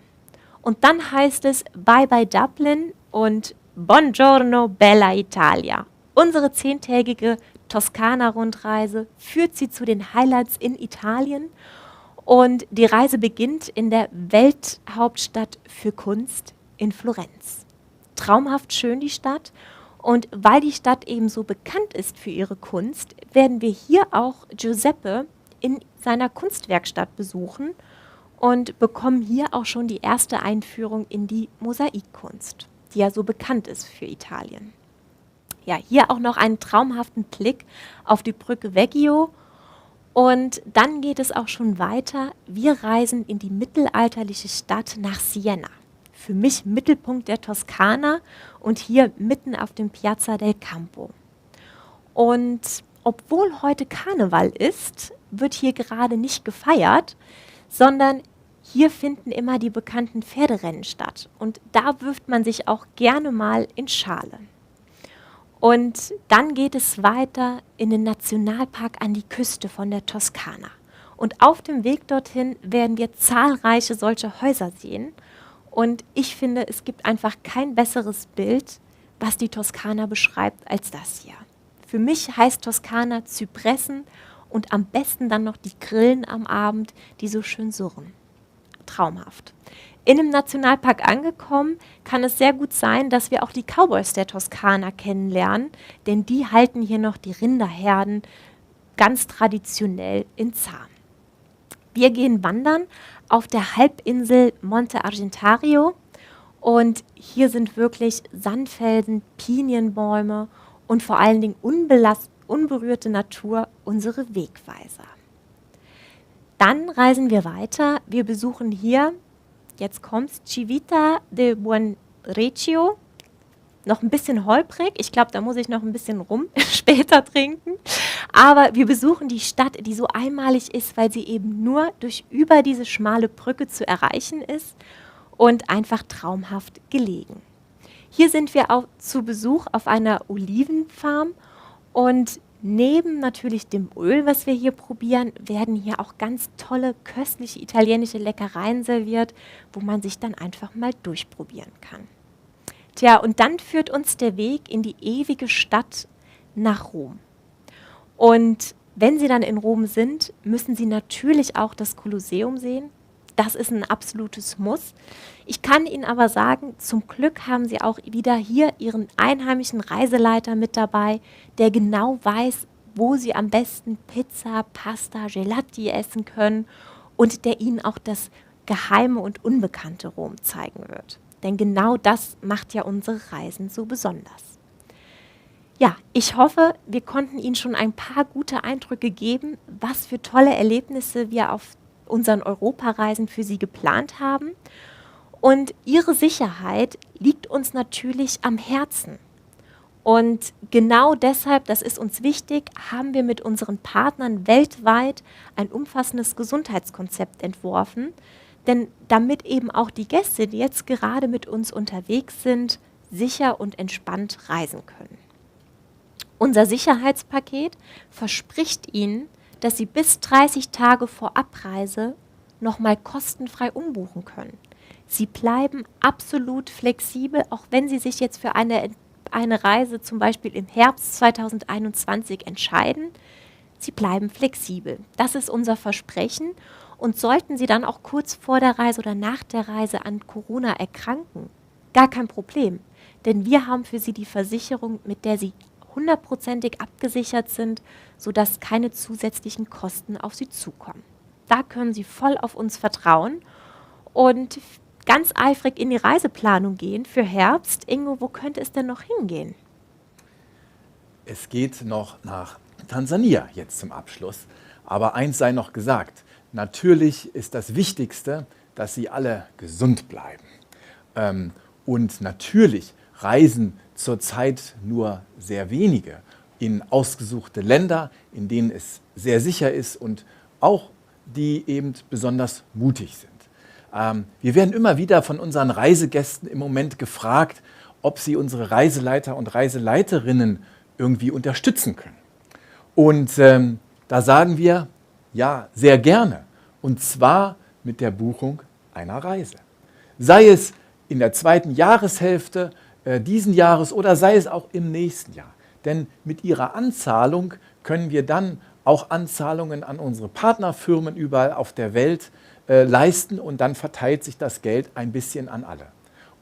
Und dann heißt es Bye bye Dublin und Buongiorno Bella Italia. Unsere 10-tägige Toskana-Rundreise führt Sie zu den Highlights in Italien und die Reise beginnt in der Welthauptstadt für Kunst in Florenz. Traumhaft schön die Stadt. Und weil die Stadt eben so bekannt ist für ihre Kunst, werden wir hier auch Giuseppe in seiner Kunstwerkstatt besuchen und bekommen hier auch schon die erste Einführung in die Mosaikkunst, die ja so bekannt ist für Italien. Ja, hier auch noch einen traumhaften Blick auf die Brücke Veggio. Und dann geht es auch schon weiter. Wir reisen in die mittelalterliche Stadt nach Siena. Für mich Mittelpunkt der Toskana und hier mitten auf dem Piazza del Campo. Und obwohl heute Karneval ist, wird hier gerade nicht gefeiert, sondern hier finden immer die bekannten Pferderennen statt. Und da wirft man sich auch gerne mal in Schale. Und dann geht es weiter in den Nationalpark an die Küste von der Toskana. Und auf dem Weg dorthin werden wir zahlreiche solche Häuser sehen. Und ich finde, es gibt einfach kein besseres Bild, was die Toskana beschreibt, als das hier. Für mich heißt Toskana Zypressen und am besten dann noch die Grillen am Abend, die so schön surren. Traumhaft. In dem Nationalpark angekommen, kann es sehr gut sein, dass wir auch die Cowboys der Toskana kennenlernen, denn die halten hier noch die Rinderherden ganz traditionell in Zaum. Wir gehen wandern auf der Halbinsel Monte Argentario und hier sind wirklich Sandfelsen, Pinienbäume und vor allen Dingen unberührte Natur unsere Wegweiser. Dann reisen wir weiter. Wir besuchen hier, jetzt kommt's, Civita de Buonrecchio. Noch ein bisschen holprig. Ich glaube, da muss ich noch ein bisschen rum später trinken. Aber wir besuchen die Stadt, die so einmalig ist, weil sie eben nur über diese schmale Brücke zu erreichen ist und einfach traumhaft gelegen. Hier sind wir auch zu Besuch auf einer Olivenfarm und neben natürlich dem Öl, was wir hier probieren, werden hier auch ganz tolle, köstliche italienische Leckereien serviert, wo man sich dann einfach mal durchprobieren kann. Tja, und dann führt uns der Weg in die ewige Stadt nach Rom. Und wenn Sie dann in Rom sind, müssen Sie natürlich auch das Kolosseum sehen. Das ist ein absolutes Muss. Ich kann Ihnen aber sagen, zum Glück haben Sie auch wieder hier Ihren einheimischen Reiseleiter mit dabei, der genau weiß, wo Sie am besten Pizza, Pasta, Gelati essen können und der Ihnen auch das geheime und unbekannte Rom zeigen wird. Denn genau das macht ja unsere Reisen so besonders. Ja, ich hoffe, wir konnten Ihnen schon ein paar gute Eindrücke geben, was für tolle Erlebnisse wir auf unseren Europareisen für Sie geplant haben. Und Ihre Sicherheit liegt uns natürlich am Herzen. Und genau deshalb, das ist uns wichtig, haben wir mit unseren Partnern weltweit ein umfassendes Gesundheitskonzept entworfen. Denn damit eben auch die Gäste, die jetzt gerade mit uns unterwegs sind, sicher und entspannt reisen können. Unser Sicherheitspaket verspricht Ihnen, dass Sie bis 30 Tage vor Abreise nochmal kostenfrei umbuchen können. Sie bleiben absolut flexibel, auch wenn Sie sich jetzt für eine eine Reise zum Beispiel im Herbst 2021 entscheiden, Sie bleiben flexibel. Das ist unser Versprechen. Und sollten Sie dann auch kurz vor der Reise oder nach der Reise an Corona erkranken, gar kein Problem. Denn wir haben für Sie die Versicherung, mit der Sie 100%ig abgesichert sind, sodass keine zusätzlichen Kosten auf Sie zukommen. Da können Sie voll auf uns vertrauen und ganz eifrig in die Reiseplanung gehen für Herbst. Ingo, wo könnte es denn noch hingehen? Es geht noch nach Tansania jetzt zum Abschluss. Aber eins sei noch gesagt, natürlich ist das Wichtigste, dass Sie alle gesund bleiben. Und natürlich reisen zurzeit nur sehr wenige in ausgesuchte Länder, in denen es sehr sicher ist und auch die eben besonders mutig sind. Wir werden immer wieder von unseren Reisegästen im Moment gefragt, ob sie unsere Reiseleiter und Reiseleiterinnen irgendwie unterstützen können. Und da sagen wir, ja, sehr gerne. Und zwar mit der Buchung einer Reise. Sei es in der zweiten Jahreshälfte diesen Jahres oder sei es auch im nächsten Jahr. Denn mit ihrer Anzahlung können wir dann auch Anzahlungen an unsere Partnerfirmen überall auf der Welt leisten und dann verteilt sich das Geld ein bisschen an alle.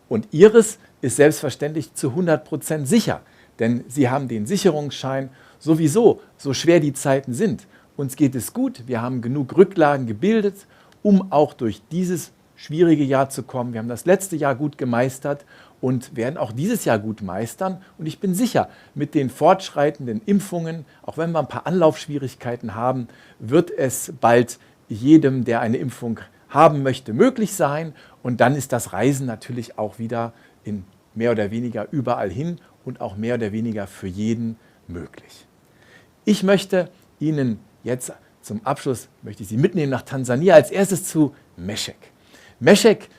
Und Ihres ist selbstverständlich zu 100% sicher, denn Sie haben den Sicherungsschein sowieso, so schwer die Zeiten sind. Uns geht es gut, wir haben genug Rücklagen gebildet, um auch durch dieses schwierige Jahr zu kommen. Wir haben das letzte Jahr gut gemeistert und werden auch dieses Jahr gut meistern. Und ich bin sicher, mit den fortschreitenden Impfungen, auch wenn wir ein paar Anlaufschwierigkeiten haben, wird es bald jedem, der eine Impfung haben möchte, möglich sein. Und dann ist das Reisen natürlich auch wieder in mehr oder weniger überall hin und auch mehr oder weniger für jeden möglich. Ich möchte Ihnen jetzt zum Abschluss, möchte ich Sie mitnehmen nach Tansania, als erstes zu Meshek. Meshek,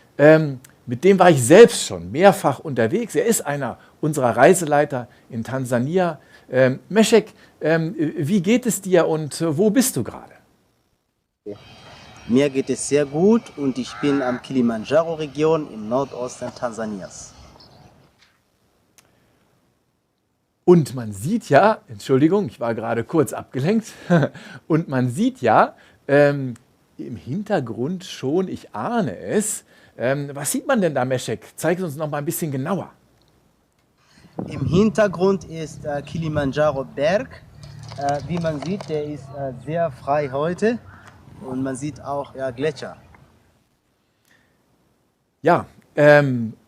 mit dem war ich selbst schon mehrfach unterwegs. Er ist einer unserer Reiseleiter in Tansania. Meshek, wie geht es dir und wo bist du gerade? Mir geht es sehr gut und ich bin am Kilimanjaro-Region im Nordosten Tansanias. Und man sieht ja, Entschuldigung, ich war gerade kurz abgelenkt, und man sieht ja im Hintergrund schon, ich ahne es, was sieht man denn da, Meshek? Zeig es uns noch mal ein bisschen genauer. Im Hintergrund ist Kilimanjaro-Berg. Wie man sieht, der ist sehr frei heute und man sieht auch Gletscher. Ja,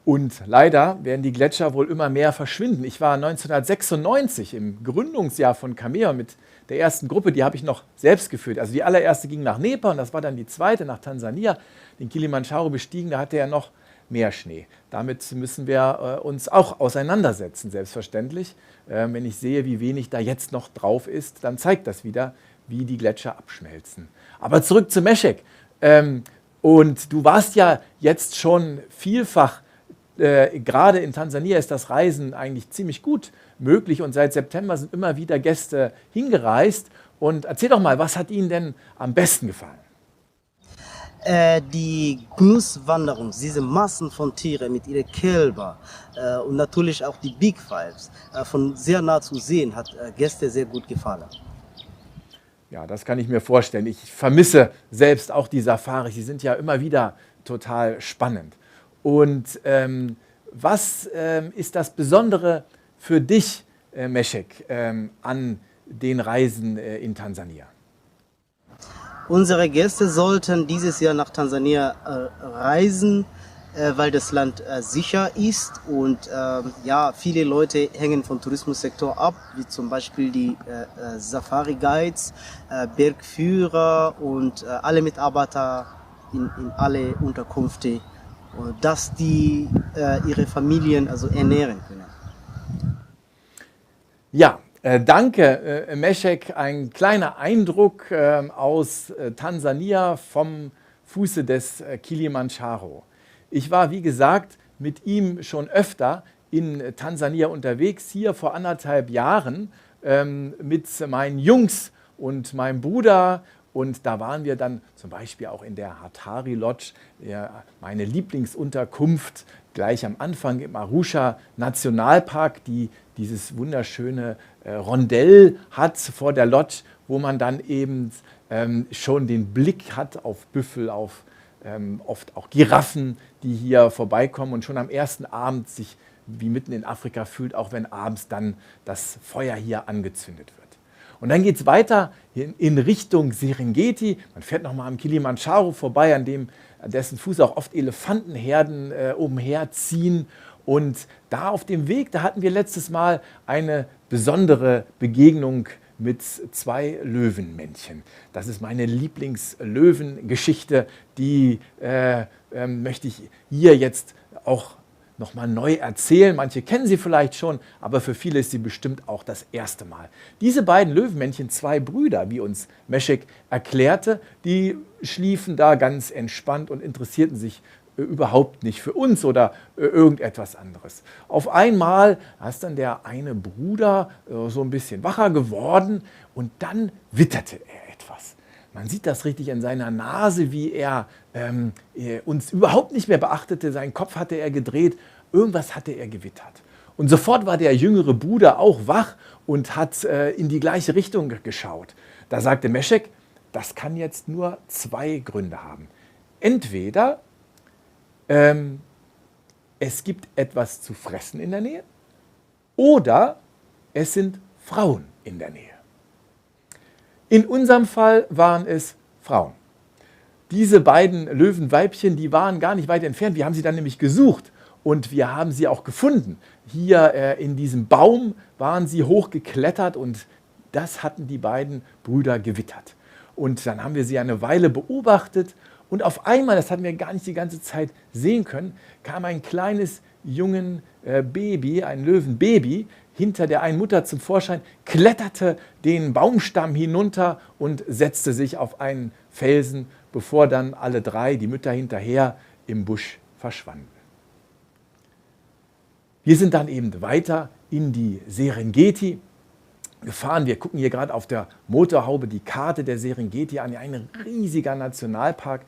und leider werden die Gletscher wohl immer mehr verschwinden. Ich war 1996 im Gründungsjahr von Cameo mit der ersten Gruppe, die habe ich noch selbst geführt. Also die allererste ging nach Nepal und das war dann die zweite nach Tansania. Den Kilimanjaro bestiegen, da hatte er noch mehr Schnee. Damit müssen wir uns auch auseinandersetzen, selbstverständlich. Wenn ich sehe, wie wenig da jetzt noch drauf ist, dann zeigt das wieder, wie die Gletscher abschmelzen. Aber zurück zu Meshek. Und du warst ja jetzt schon vielfach, gerade in Tansania ist das Reisen eigentlich ziemlich gut möglich und seit September sind immer wieder Gäste hingereist. Und erzähl doch mal, was hat Ihnen denn am besten gefallen? Die Genusswanderung, diese Massen von Tieren mit ihren Kälbern und natürlich auch die Big Fives von sehr nah zu sehen, hat Gäste sehr gut gefallen. Ja, das kann ich mir vorstellen. Ich vermisse selbst auch die Safaris. Die sind ja immer wieder total spannend. Und was ist das Besondere für dich, Meshek, an den Reisen in Tansania? Unsere Gäste sollten dieses Jahr nach Tansania reisen, weil das Land sicher ist und viele Leute hängen vom Tourismussektor ab, wie zum Beispiel die Safari-Guides, Bergführer und alle Mitarbeiter in alle Unterkünfte, dass die ihre Familien also ernähren können. Ja, danke, Meshek. Ein kleiner Eindruck aus Tansania vom Fuße des Kilimanjaro. Ich war, wie gesagt, mit ihm schon öfter in Tansania unterwegs, hier vor 1,5 Jahren mit meinen Jungs und meinem Bruder. Und da waren wir dann zum Beispiel auch in der Hatari Lodge, meine Lieblingsunterkunft gleich am Anfang im Arusha Nationalpark, die dieses wunderschöne Rondell hat vor der Lodge, wo man dann eben schon den Blick hat auf Büffel, auf oft auch Giraffen, die hier vorbeikommen und schon am ersten Abend sich wie mitten in Afrika fühlt, auch wenn abends dann das Feuer hier angezündet wird. Und dann geht es weiter in Richtung Serengeti. Man fährt nochmal am Kilimanjaro vorbei, an dessen Fuß auch oft Elefantenherden umherziehen. Und da auf dem Weg, da hatten wir letztes Mal eine besondere Begegnung mit 2 Löwenmännchen. Das ist meine Lieblingslöwengeschichte, die möchte ich hier jetzt auch nochmal neu erzählen. Manche kennen sie vielleicht schon, aber für viele ist sie bestimmt auch das erste Mal. Diese beiden Löwenmännchen, 2 Brüder, wie uns Meshek erklärte, die schliefen da ganz entspannt und interessierten sich überhaupt nicht für uns oder irgendetwas anderes. Auf einmal ist dann der eine Bruder so ein bisschen wacher geworden und dann witterte er etwas. Man sieht das richtig in seiner Nase, wie er uns überhaupt nicht mehr beachtete. Seinen Kopf hatte er gedreht, irgendwas hatte er gewittert. Und sofort war der jüngere Bruder auch wach und hat in die gleiche Richtung geschaut. Da sagte Meshek, das kann jetzt nur 2 Gründe haben. Entweder es gibt etwas zu fressen in der Nähe oder es sind Frauen in der Nähe. In unserem Fall waren es Frauen. Diese beiden Löwenweibchen, die waren gar nicht weit entfernt. Wir haben sie dann nämlich gesucht und wir haben sie auch gefunden. Hier in diesem Baum waren sie hochgeklettert und das hatten die beiden Brüder gewittert. Und dann haben wir sie eine Weile beobachtet und auf einmal, das hatten wir gar nicht die ganze Zeit sehen können, kam ein kleines jungen Baby, ein Löwenbaby, hinter der einen Mutter zum Vorschein, kletterte den Baumstamm hinunter und setzte sich auf einen Felsen, bevor dann alle 3, die Mütter hinterher, im Busch verschwanden. Wir sind dann eben weiter in die Serengeti gefahren. Wir gucken hier gerade auf der Motorhaube die Karte der Serengeti an. Ein riesiger Nationalpark,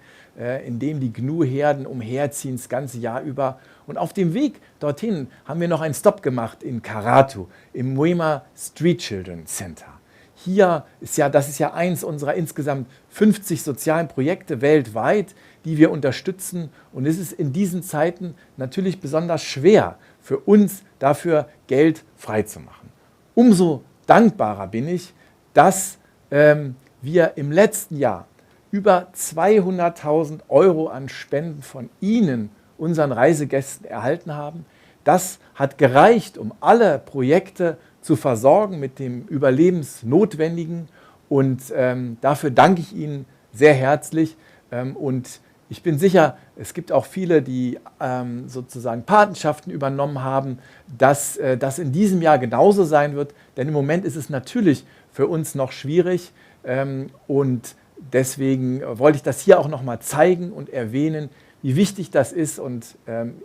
in dem die Gnu-Herden umherziehen das ganze Jahr über. Und auf dem Weg dorthin haben wir noch einen Stopp gemacht in Karatu, im Mwema Street Children Center. Hier das ist ja eins unserer insgesamt 50 sozialen Projekte weltweit, die wir unterstützen. Und es ist in diesen Zeiten natürlich besonders schwer für uns, dafür Geld freizumachen. Umso dankbarer bin ich, dass wir im letzten Jahr über 200.000 € an Spenden von Ihnen, unseren Reisegästen, erhalten haben. Das hat gereicht, um alle Projekte zu versorgen mit dem Überlebensnotwendigen. Und dafür danke ich Ihnen sehr herzlich. Und ich bin sicher, es gibt auch viele, die sozusagen Patenschaften übernommen haben, dass das in diesem Jahr genauso sein wird. Denn im Moment ist es natürlich für uns noch schwierig. Und deswegen wollte ich das hier auch noch mal zeigen und erwähnen, wie wichtig das ist. Und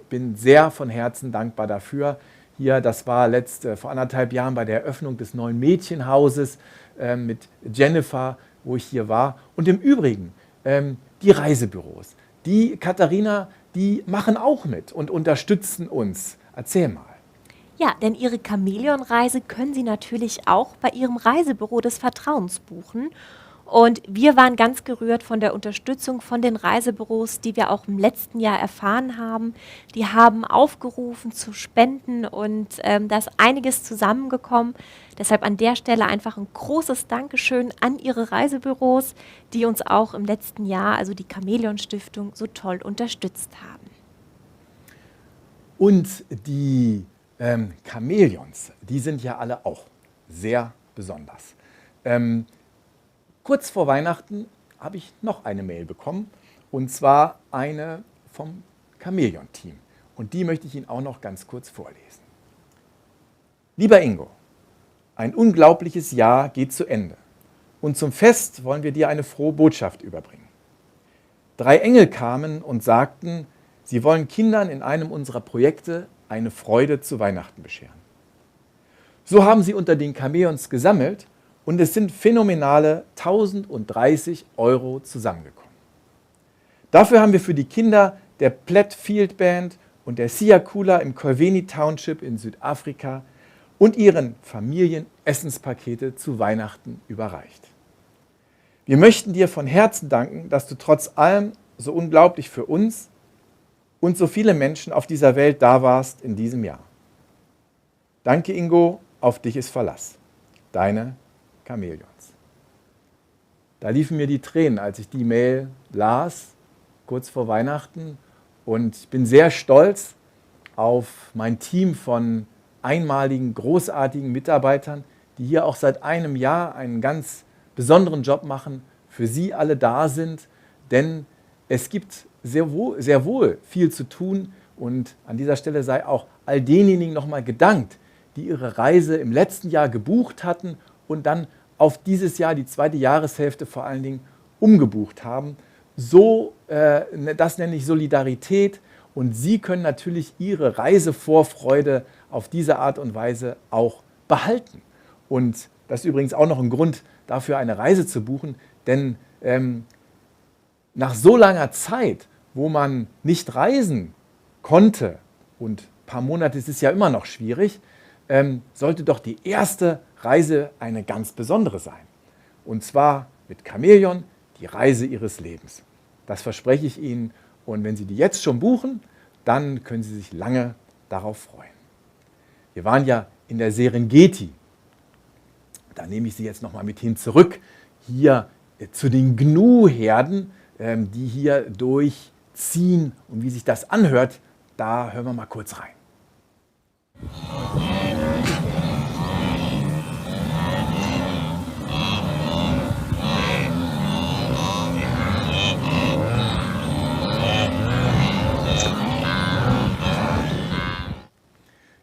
bin sehr von Herzen dankbar dafür. Hier, das war vor 1,5 Jahren bei der Eröffnung des neuen Mädchenhauses mit Jennifer, wo ich hier war. Und im Übrigen, die Reisebüros, die Katharina, die machen auch mit und unterstützen uns. Erzähl mal. Ja, denn Ihre Chamäleon-Reise können Sie natürlich auch bei Ihrem Reisebüro des Vertrauens buchen. Und wir waren ganz gerührt von der Unterstützung von den Reisebüros, die wir auch im letzten Jahr erfahren haben. Die haben aufgerufen zu spenden und da ist einiges zusammengekommen. Deshalb an der Stelle einfach ein großes Dankeschön an Ihre Reisebüros, die uns auch im letzten Jahr, also die Chamäleon-Stiftung, so toll unterstützt haben. Und die Chamäleons, die sind ja alle auch sehr besonders. Kurz vor Weihnachten habe ich noch eine Mail bekommen, und zwar eine vom Chamäleon-Team. Und die möchte ich Ihnen auch noch ganz kurz vorlesen. Lieber Ingo, ein unglaubliches Jahr geht zu Ende. Und zum Fest wollen wir dir eine frohe Botschaft überbringen. 3 Engel kamen und sagten, sie wollen Kindern in einem unserer Projekte eine Freude zu Weihnachten bescheren. So haben sie unter den Chamäleons gesammelt und es sind phänomenale 1.030 € zusammengekommen. Dafür haben wir für die Kinder der Platt Field Band und der Siakula im Kolweni Township in Südafrika und ihren Familien Essenspakete zu Weihnachten überreicht. Wir möchten dir von Herzen danken, dass du trotz allem so unglaublich für uns und so viele Menschen auf dieser Welt da warst in diesem Jahr. Danke, Ingo, auf dich ist Verlass. Deine Chamäleons. Da liefen mir die Tränen, als ich die Mail las, kurz vor Weihnachten. Und ich bin sehr stolz auf mein Team von einmaligen, großartigen Mitarbeitern, die hier auch seit einem Jahr einen ganz besonderen Job machen, für Sie alle da sind. Denn es gibt sehr wohl viel zu tun. Und an dieser Stelle sei auch all denjenigen nochmal gedankt, die ihre Reise im letzten Jahr gebucht hatten und dann auf dieses Jahr, die zweite Jahreshälfte vor allen Dingen, umgebucht haben. Das nenne ich Solidarität und Sie können natürlich Ihre Reisevorfreude auf diese Art und Weise auch behalten. Und das ist übrigens auch noch ein Grund dafür, eine Reise zu buchen, denn nach so langer Zeit, wo man nicht reisen konnte, und ein paar Monate ist es ja immer noch schwierig, sollte doch die erste Reise eine ganz besondere sein. Und zwar mit Chamäleon, die Reise Ihres Lebens. Das verspreche ich Ihnen. Und wenn Sie die jetzt schon buchen, dann können Sie sich lange darauf freuen. Wir waren ja in der Serengeti. Da nehme ich Sie jetzt nochmal mit hin zurück, hier zu den Gnu-Herden, die hier durchziehen. Und wie sich das anhört, da hören wir mal kurz rein.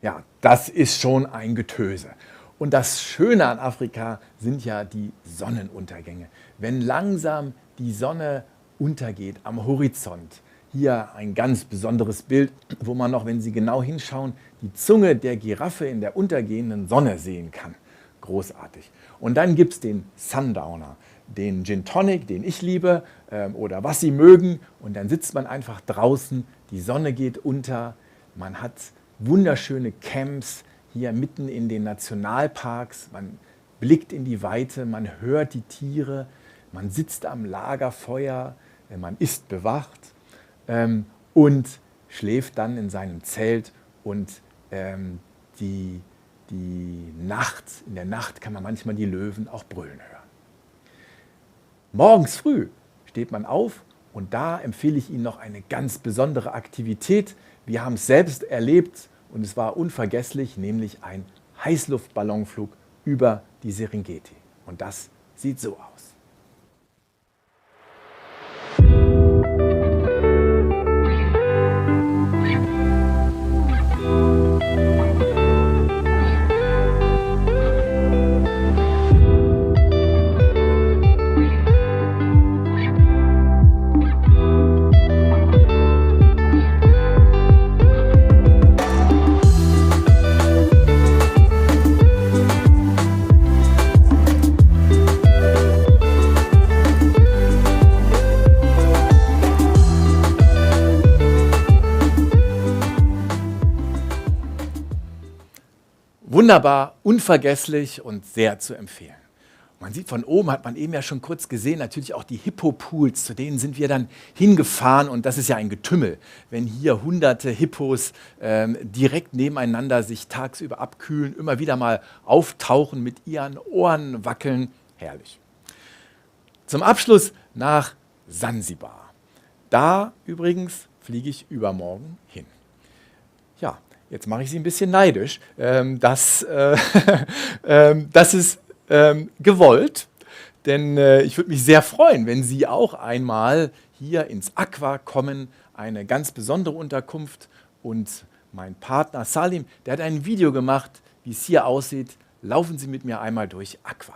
Ja, das ist schon ein Getöse. Und das Schöne an Afrika sind ja die Sonnenuntergänge. Wenn langsam die Sonne untergeht am Horizont, hier ein ganz besonderes Bild, wo man noch, wenn Sie genau hinschauen, die Zunge der Giraffe in der untergehenden Sonne sehen kann. Großartig. Und dann gibt es den Sundowner, den Gin Tonic, den ich liebe, oder was Sie mögen. Und dann sitzt man einfach draußen, die Sonne geht unter, man hat wunderschöne Camps hier mitten in den Nationalparks. Man blickt in die Weite, man hört die Tiere, man sitzt am Lagerfeuer, man ist bewacht und schläft dann in seinem Zelt. Und in der Nacht kann man manchmal die Löwen auch brüllen hören. Morgens früh steht man auf und da empfehle ich Ihnen noch eine ganz besondere Aktivität. Wir haben es selbst erlebt und es war unvergesslich, nämlich ein Heißluftballonflug über die Serengeti. Und das sieht so aus. Wunderbar, unvergesslich und sehr zu empfehlen. Man sieht von oben, hat man eben ja schon kurz gesehen, natürlich auch die Hippopools, zu denen sind wir dann hingefahren und das ist ja ein Getümmel, wenn hier hunderte Hippos direkt nebeneinander sich tagsüber abkühlen, immer wieder mal auftauchen, mit ihren Ohren wackeln, herrlich. Zum Abschluss nach Sansibar. Da übrigens fliege ich übermorgen hin. Ja, jetzt mache ich Sie ein bisschen neidisch. Das ist gewollt, denn ich würde mich sehr freuen, wenn Sie auch einmal hier ins Aqua kommen, eine ganz besondere Unterkunft. Und mein Partner Salim, der hat ein Video gemacht, wie es hier aussieht. Laufen Sie mit mir einmal durch Aqua.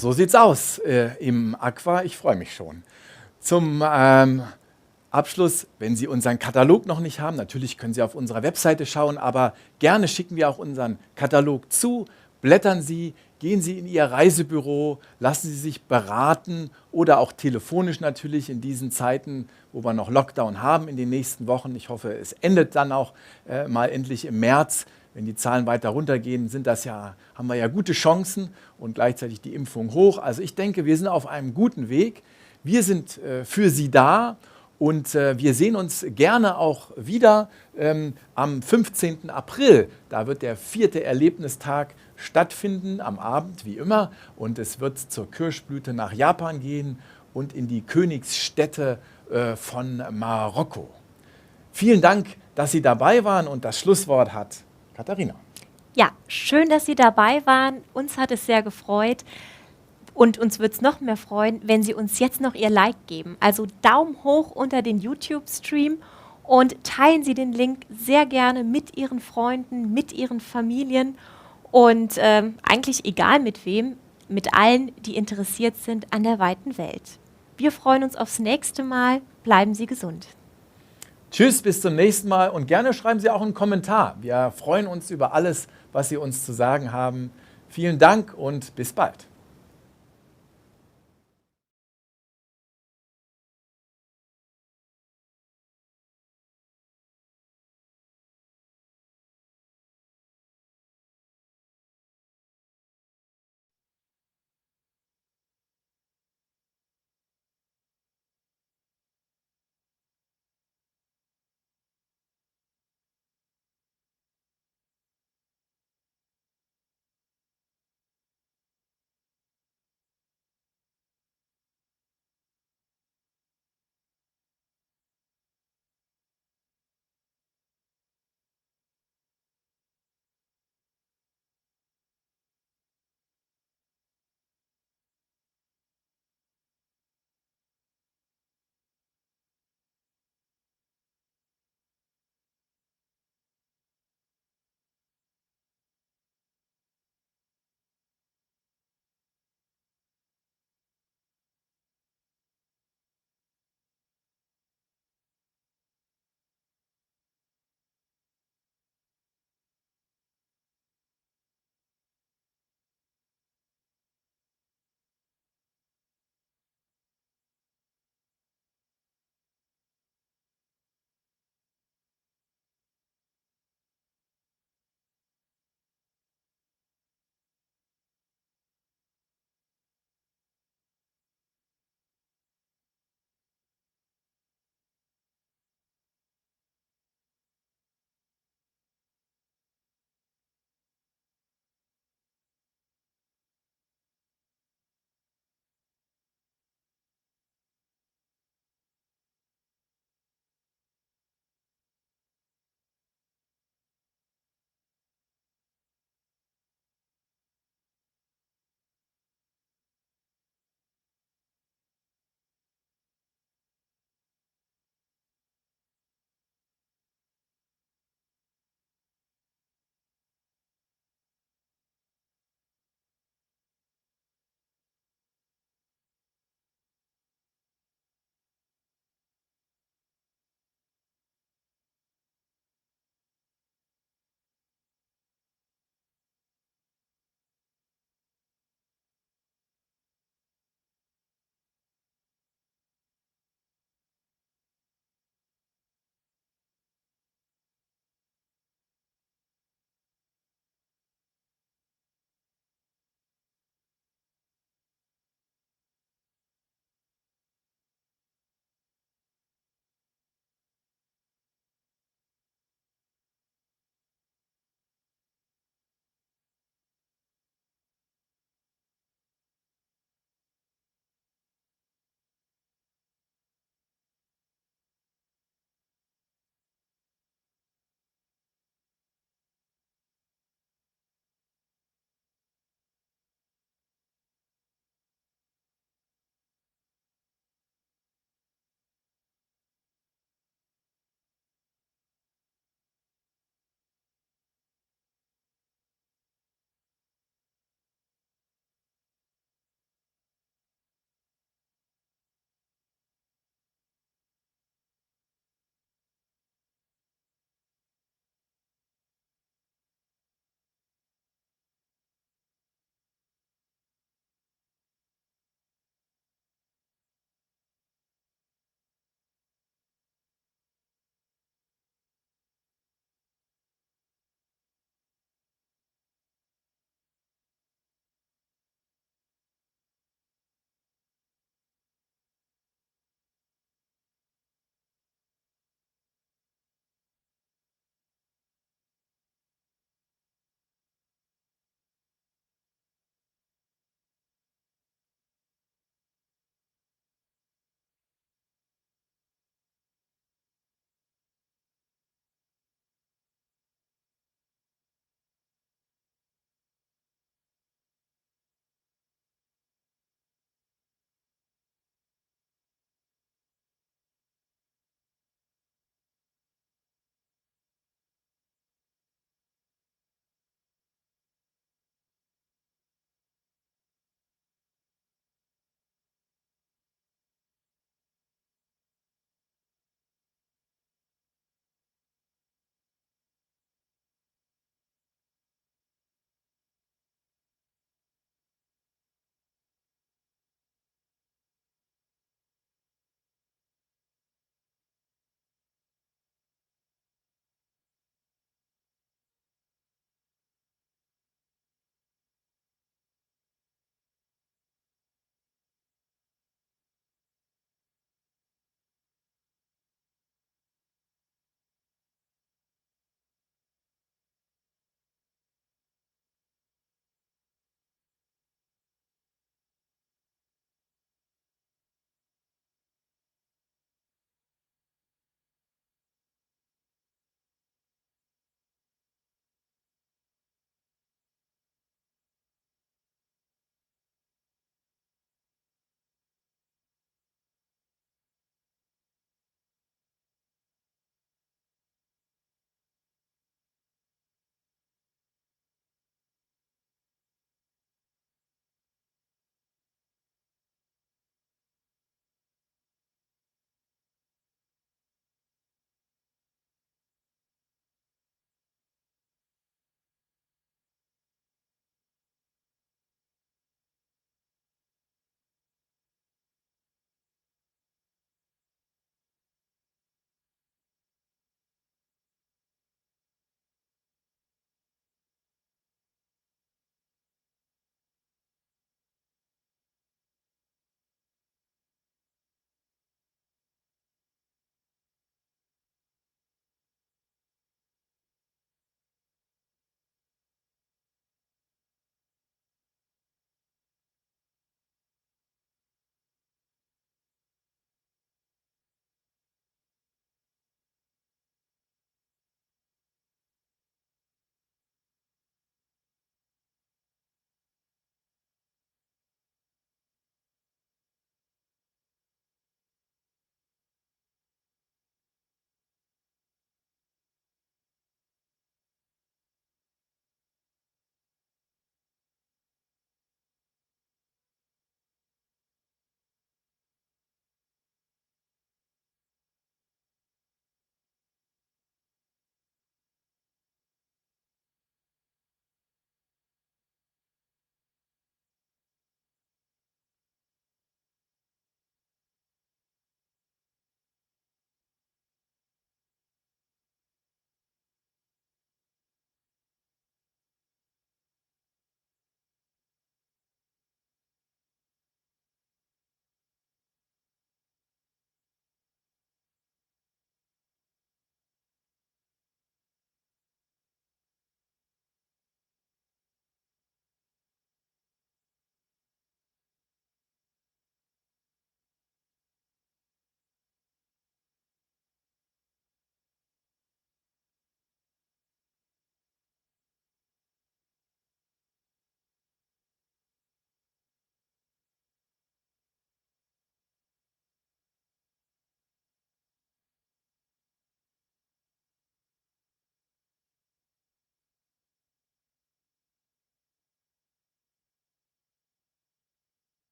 so sieht's aus im Aqua. Ich freue mich schon. Zum Abschluss, wenn Sie unseren Katalog noch nicht haben, natürlich können Sie auf unserer Webseite schauen, aber gerne schicken wir auch unseren Katalog zu. Blättern Sie, gehen Sie in Ihr Reisebüro, lassen Sie sich beraten oder auch telefonisch natürlich in diesen Zeiten, wo wir noch Lockdown haben in den nächsten Wochen. Ich hoffe, es endet dann auch mal endlich im März. Wenn die Zahlen weiter runtergehen, haben wir ja gute Chancen und gleichzeitig die Impfung hoch. Also ich denke, wir sind auf einem guten Weg. Wir sind für Sie da und wir sehen uns gerne auch wieder am 15. April. Da wird der 4. Erlebnistag stattfinden, am Abend wie immer. Und es wird zur Kirschblüte nach Japan gehen und in die Königsstädte von Marokko. Vielen Dank, dass Sie dabei waren und das Schlusswort hat Katharina. Ja, schön, dass Sie dabei waren. Uns hat es sehr gefreut. Und uns wird es noch mehr freuen, wenn Sie uns jetzt noch Ihr Like geben. Also Daumen hoch unter den YouTube-Stream und teilen Sie den Link sehr gerne mit Ihren Freunden, mit Ihren Familien und eigentlich egal mit wem, mit allen, die interessiert sind an der weiten Welt. Wir freuen uns aufs nächste Mal. Bleiben Sie gesund. Tschüss, bis zum nächsten Mal und gerne schreiben Sie auch einen Kommentar. Wir freuen uns über alles, was Sie uns zu sagen haben. Vielen Dank und bis bald.